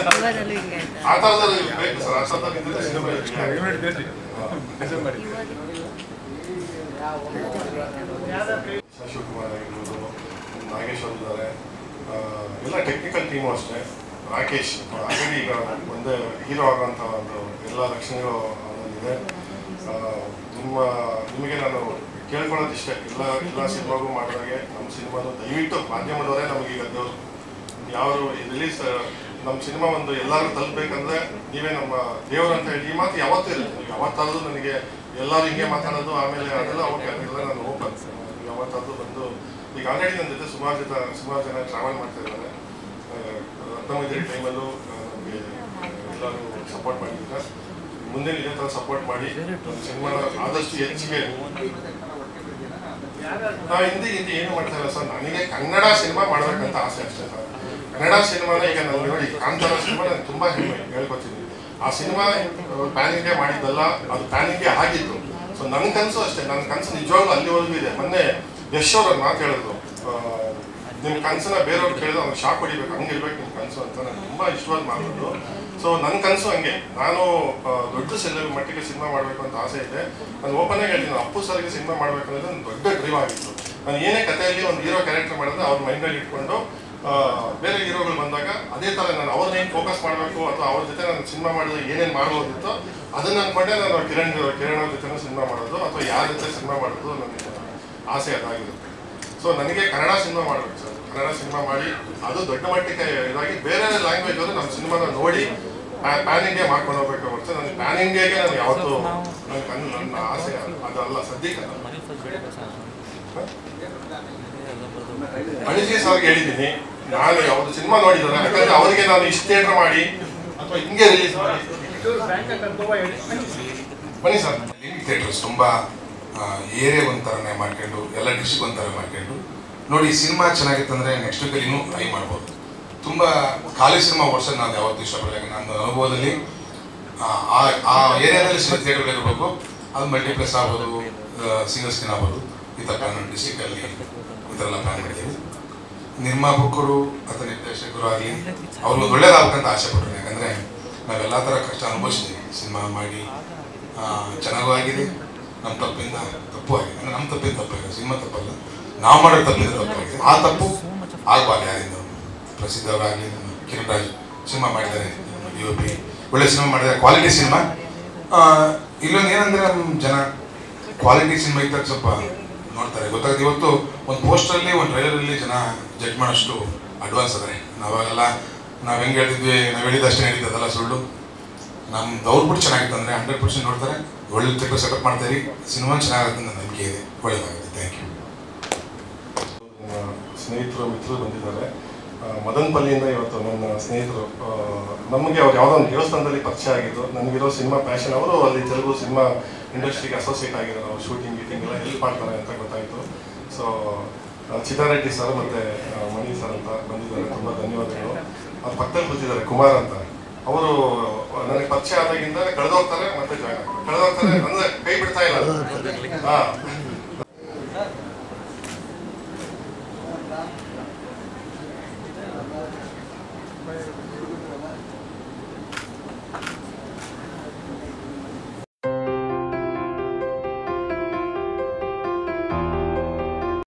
ಆ ಥರದಲ್ಲಿ ಬೇಕು ಸರ್, ಆ ಥರದಲ್ಲಿ ಇದ್ರೆ ಸಿನಿಮಾ ಶಿವಕುಮಾರ್ ಆಗಿರ್ಬೋದು, ನಾಗೇಶ್ವರ್ ಇದ್ದಾರೆ, ಎಲ್ಲ ಟೆಕ್ನಿಕಲ್ ಟೀಮು ಅಷ್ಟೇ. ರಾಕೇಶ್ ಆಲ್ರೆಡಿ ಈಗ ಒಂದೇ ಹೀರೋ ಆಗೋಂಥ ಒಂದು ಎಲ್ಲ ಲಕ್ಷಣಗಳು ಅವನಲ್ಲಿದೆ. ನಿಮಗೆ ನಾನು ಕೇಳ್ಕೊಳ್ಳೋದು ಇಷ್ಟೇ, ಎಲ್ಲ ಸಿನಿಮಾಗೂ ಮಾಡಿದಾಗೆ ನಮ್ಮ ಸಿನಿಮಾನು ದಯವಿಟ್ಟು ಮಾಧ್ಯಮದವರೇ ನಮಗೀಗ ದೇವರು ಯಾರು ರಿಲೀಸ್ ನಮ್ಮ ಸಿನಿಮಾ ಒಂದು ಎಲ್ಲರೂ ತಲುಪಬೇಕಂದ್ರೆ ನೀವೇ ನಮ್ಮ ದೇವರು ಅಂತ ಹೇಳಿ ಈ ಮಾತು ಯಾವತ್ತೂ ಇರುತ್ತೆ. ಯಾವತ್ತಾದ್ರೂ ನನಗೆ ಎಲ್ಲರೂ ಹಿಂಗೆ ಮಾತಾಡೋದು ಆಮೇಲೆ ಅದೆಲ್ಲ ಓಕೆ, ಅದೆಲ್ಲ ನಾನು ಓಪನ್. ಯಾವತ್ತಾದ್ರೂ ಬಂದು ಈಗ ಆಲ್ರೆಡಿ ನನ್ನ ಜೊತೆ ಸುಮಾರು ಜನ ಟ್ರಾವೆಲ್ ಮಾಡ್ತಾ ಇದ್ದಾರೆ. ರತ್ನಮಂಜರಿ ಟೈಮಲ್ಲೂ ನಮಗೆ ಎಲ್ಲರೂ ಸಪೋರ್ಟ್ ಮಾಡಿದ್ದಾರೆ. ಮುಂದೆ ಇದೇ ಥರ ಸಪೋರ್ಟ್ ಮಾಡಿ ನಮ್ಮ ಸಿನಿಮಾನ ಆದಷ್ಟು ಹೆಚ್ಚಿಗೆ. ನಾವು ಹಿಂದಿ ಏನು ಮಾಡ್ತಾ ಇಲ್ಲ ಸರ್, ನನಗೆ ಕನ್ನಡ ಸಿನಿಮಾ ಮಾಡ್ಬೇಕಂತ ಆಸೆ ಅಷ್ಟೇ ಸರ್. ಕನ್ನಡ ಸಿನಿಮಾನ ಈಗ ನಾನು ನೋಡಿ ಕಾಂತಾರ ಸಿನಿಮಾ ನಾನು ತುಂಬ ಹೇಳ್ಕೊತೀನಿ. ಆ ಸಿನಿಮಾ ಪ್ಯಾನ್ ಇಂಡಿಯಾ ಮಾಡಿದ್ದಲ್ಲ, ಅದು ಪ್ಯಾನ್ ಇಂಡಿಯಾ ಆಗಿತ್ತು. ಸೊ ನನ್ನ ಕನಸು ಅಷ್ಟೇ, ನನ್ನ ಕನಸು ನಿಜವಾಗ್ಲೂ ಅಲ್ಲಿವರೆಗೂ ಇದೆ. ಮೊನ್ನೆ ಯಶ್ ಅವ್ರ ಮಾತು ಹೇಳಿದ್ರು, ನಿಮ್ಮ ಕನಸನ್ನ ಬೇರೆಯವ್ರು ಕೇಳಿದ್ರೆ ಅವ್ರಿಗೆ ಶಾಕ್ ಹೊಡಿಬೇಕು, ಹಂಗಿರ್ಬೇಕು ನಿಮ್ಮ ಕನಸು ಅಂತ. ನನಗೆ ತುಂಬ ಇಷ್ಟವಾದ ಮಾತು. ಸೊ ನನ್ನ ಕನಸು ಹಂಗೆ, ನಾನು ದೊಡ್ಡ ಮಟ್ಟಿಗೆ ಸಿನಿಮಾ ಮಾಡಬೇಕು ಅಂತ ಆಸೆ ಇದೆ. ನಾನು ಓಪನ್ ಆಗಿ ಹೇಳ್ತೀನಿ, ಅಪ್ಪು ಸರ್ಗೆ ಸಿನಿಮಾ ಮಾಡಬೇಕು ಅನ್ನೋದು ನನ್ನ ದೊಡ್ಡ ಡ್ರೀಮ್ ಆಗಿತ್ತು. ನಾನು ಏನೇ ಕಥೆಯಲ್ಲಿ ಒಂದು ಹೀರೋ ಕ್ಯಾರೆಕ್ಟರ್ ಮಾಡಿದ್ರೆ ಅವ್ರ ಮೈಂಡಲ್ಲಿ ಇಟ್ಕೊಂಡು ಬೇರೆ ಹೀರೋಗಳು ಬಂದಾಗ ಅದೇ ಥರ ನಾನು ಅವ್ರನ್ನೇನು ಫೋಕಸ್ ಮಾಡಬೇಕು ಅಥವಾ ಅವ್ರ ಜೊತೆ ನಾನು ಸಿನಿಮಾ ಮಾಡಿದ್ರೆ ಏನೇನು ಮಾಡ್ಬೋದಿತ್ತು ಅದನ್ನು ಅಂದ್ಕೊಂಡೆ ನಾನು ಕಿರಣ್ ಅವ್ರ ಜೊತೆ ಸಿನಿಮಾ ಮಾಡೋದು ಅಥವಾ ಯಾರ ಜೊತೆ ಸಿನಿಮಾ ಮಾಡೋದು ನನಗೆ ಆಸೆ ಅದಾಗಿರುತ್ತೆ. ಸೊ ನನಗೆ ಕನ್ನಡ ಸಿನಿಮಾ ಮಾಡಬೇಕು ಸರ್, ಕನ್ನಡ ಸಿನಿಮಾ ಮಾಡಿ ಅದು ದೊಡ್ಡ ಮಟ್ಟಿಗೆ ಇದಾಗಿ ಬೇರೆ ಲ್ಯಾಂಗ್ವೇಜ್ ಅವರು ನಮ್ಮ ಸಿನಿಮಾನ ನೋಡಿ ಪ್ಯಾನ್ ಇಂಡಿಯಾ ಮಾಡ್ಕೊಂಡು ಹೋಗ್ಬೇಕು ಹೊರತು ನನಗೆ ಪ್ಯಾನ್ ಇಂಡಿಯಾಗೆ ನಾನು ಯಾವತ್ತೂ ನನ್ನ ಆಸೆ ಅದಲ್ಲ ಸದ್ಯಕ್ಕೆ. ಅಡಿಜಿಸ್ ಅವ್ರಿಗೆ ಹೇಳಿದ್ದೀನಿ, ನಾನು ಯಾವ್ದು ಸಿನಿಮಾ ನೋಡಿದ್ದಾರೆ ಯಾಕಂದ್ರೆ ಅವರಿಗೆ ನಾನು ಇಷ್ಟು ಥಿಯೇಟರ್ ಮಾಡಿ ಅಥವಾ ಹಿಂಗೆ ರಿಲೀಸ್ ಮಾಡಿ ಬನ್ನಿ ಸರ್. ಥಿಯೇಟರ್ಸ್ ತುಂಬ ಏರಿಯಾ ಒಂಥರನೇ ಮಾಡ್ಕೊಂಡು ಎಲ್ಲ ಡಿಸ್ಟ್ರಿಕ್ಟ್ ಒಂಥರ ಮಾಡ್ಕೊಂಡು ನೋಡಿ ಸಿನಿಮಾ ಚೆನ್ನಾಗಿತ್ತಂದರೆ ನೆಕ್ಸ್ಟ್ ವೀಕಲ್ಲಿ ಇನ್ನೂ ಟ್ರೈ ಮಾಡ್ಬೋದು. ತುಂಬ ಖಾಲಿ ಸಿನಿಮಾ ಓಡಿಸೋದು ನಾನು ಯಾವತ್ತೂ ಇಷ್ಟಪಡಲ್ಲ. ನನ್ನ ಅನುಭವದಲ್ಲಿ ಆ ಏರಿಯಾದಲ್ಲಿ ಥಿಯೇಟರ್ಗಳಿರಬೇಕು. ಅದು ಮಲ್ಟಿಪ್ಲೆಕ್ಸ್ ಆಗ್ಬೋದು, ಸಿಂಗಲ್ ಸ್ಕ್ರೀನ್ ಆಗ್ಬೋದು. ಈ ಥರ ಪ್ಲಾನ್ ಡಿಸ್ಟಿಕಲ್ಲಿ ಈ ಥರ ಎಲ್ಲ ಪ್ಲಾನ್ ಮಾಡಿದ್ದೀವಿ. ನಿರ್ಮಾಪಕರು ಅಥವಾ ನಿರ್ದೇಶಕರು ಆಗಲಿ ಅವರು ಒಂದು ಒಳ್ಳೇದಾಗಬೇಕಂತ ಆಸೆ ಪಟ್ಟರು. ಯಾಕಂದರೆ ನಾವೆಲ್ಲ ಥರ ಕಷ್ಟ ಅನುಭವಿಸಿದ್ದೀವಿ ಸಿನಿಮಾ ಮಾಡಿ. ಚೆನ್ನಾಗೂ ಆಗಿದೆ, ನಮ್ಮ ತಪ್ಪಿಂದ ತಪ್ಪು ಆಗಿದೆ. ಅಂದರೆ ನಮ್ಮ ತಪ್ಪಿಂದ ತಪ್ಪಾಗಿದೆ, ಸಿನಿಮಾ ತಪ್ಪಲ್ಲ, ನಾವು ಮಾಡೋ ತಪ್ಪಿಂದ ತಪ್ಪಾಗಿದೆ. ಆ ತಪ್ಪು ಆಗಬಾರ್ದು ಯಾರಿಂದ. ಪ್ರಸಿದ್ಧವರಾಗಲಿ ಕಿರಣ್ ರಾಜ್ ಸಿನಿಮಾ ಮಾಡಿದ್ದಾರೆ, DOP ಒಳ್ಳೆ ಸಿನಿಮಾ ಮಾಡಿದ್ದಾರೆ, ಕ್ವಾಲಿಟಿ ಸಿನಿಮಾ. ಇಲ್ಲೊಂದು ಏನಂದರೆ ನಮ್ಮ ಜನ ಕ್ವಾಲಿಟಿ ಸಿನಿಮಾ ಇದ್ದಾಗ ಸ್ವಲ್ಪ ನೋಡ್ತಾರೆ, ಗೊತ್ತಾಗುತ್ತೆ. ಇವತ್ತು ಒಂದು ಪೋಸ್ಟರಲ್ಲಿ ಒಂದು ಟ್ರೈಲರಲ್ಲಿ ಜನ ಜಡ್ಜ್ ಮಾಡೋಷ್ಟು ಅಡ್ವಾನ್ಸ್ ಅದಾರೆ. ನಾವಾಗೆಲ್ಲ ನಾವು ಹೆಂಗೆ ಹೇಳ್ತಿದ್ವಿ, ನಾವು ಹೇಳಿದಷ್ಟೇ ಹೇಳಿದ್ದು ಅದೆಲ್ಲ ಸುಳ್ಳು. ನಮ್ದು ಔಟ್ಪುಟ್ ಚೆನ್ನಾಗಿತ್ತು ಅಂದರೆ 100% ನೋಡ್ತಾರೆ. ಒಳ್ಳೆ ಥಿಯೇಟರ್ ಸೆಟಪ್ ಮಾಡ್ತಾರೆ, ಸಿನಿಮಾ ಚೆನ್ನಾಗುತ್ತೆ ನನ್ನ ನಂಬಿಕೆ ಇದೆ, ಒಳ್ಳೆಯದಾಗುತ್ತೆ. Thank you. ಸ್ನೇಹಿತರು ಮಿತ್ರರು ಬಂದಿದ್ದಾರೆ. ಮದನಪಲ್ಲಿಯಿಂದ ಇವತ್ತು ನನ್ನ ಸ್ನೇಹಿತರು ನಮಗೆ ಅವ್ರು ಯಾವುದೋ ಒಂದು ದೇವಸ್ಥಾನದಲ್ಲಿ ಪರಿಚಯ ಆಗಿದ್ದು. ನನಗಿರೋ ಸಿನಿಮಾ ಪ್ಯಾಷನ್, ಅವರು ಅಲ್ಲಿ ತೆಲುಗು ಸಿನಿಮಾ ಇಂಡಸ್ಟ್ರಿಗೆ ಅಸೋಸಿಯೇಟ್ ಆಗಿದ್ದಾರೆ. ಅವರು ಶೂಟಿಂಗ್ ಗೀಟಿಂಗ್ ಎಲ್ಲ ಹೆಲ್ಪ್ ಮಾಡ್ತಾರೆ ಅಂತ ಗೊತ್ತಾಯಿತು. ಸೊ ಚಿದಾರೆಡ್ಡಿ ಸರ್ ಮತ್ತು ಮಣಿ ಸರ್ ಅಂತ ಬಂದಿದ್ದಾರೆ, ತುಂಬ ಧನ್ಯವಾದಗಳು. ಅವ್ರ ಪಕ್ಕದಲ್ಲಿ ಕೂತಿದ್ದಾರೆ ಕುಮಾರ್ ಅಂತ. ಅವರು ನನಗೆ ಪರಿಚಯ ಆದಾಗಿಂದ ಕಳೆದೋಗ್ತಾರೆ ಮತ್ತೆ ಜಾಯ್ನ್ ಆಗ್ತಾರೆ, ಕಳೆದೋಗ್ತಾರೆ ಅಂದರೆ ಕೈ ಬಿಡ್ತಾ ಇಲ್ಲ. ಹಾಂ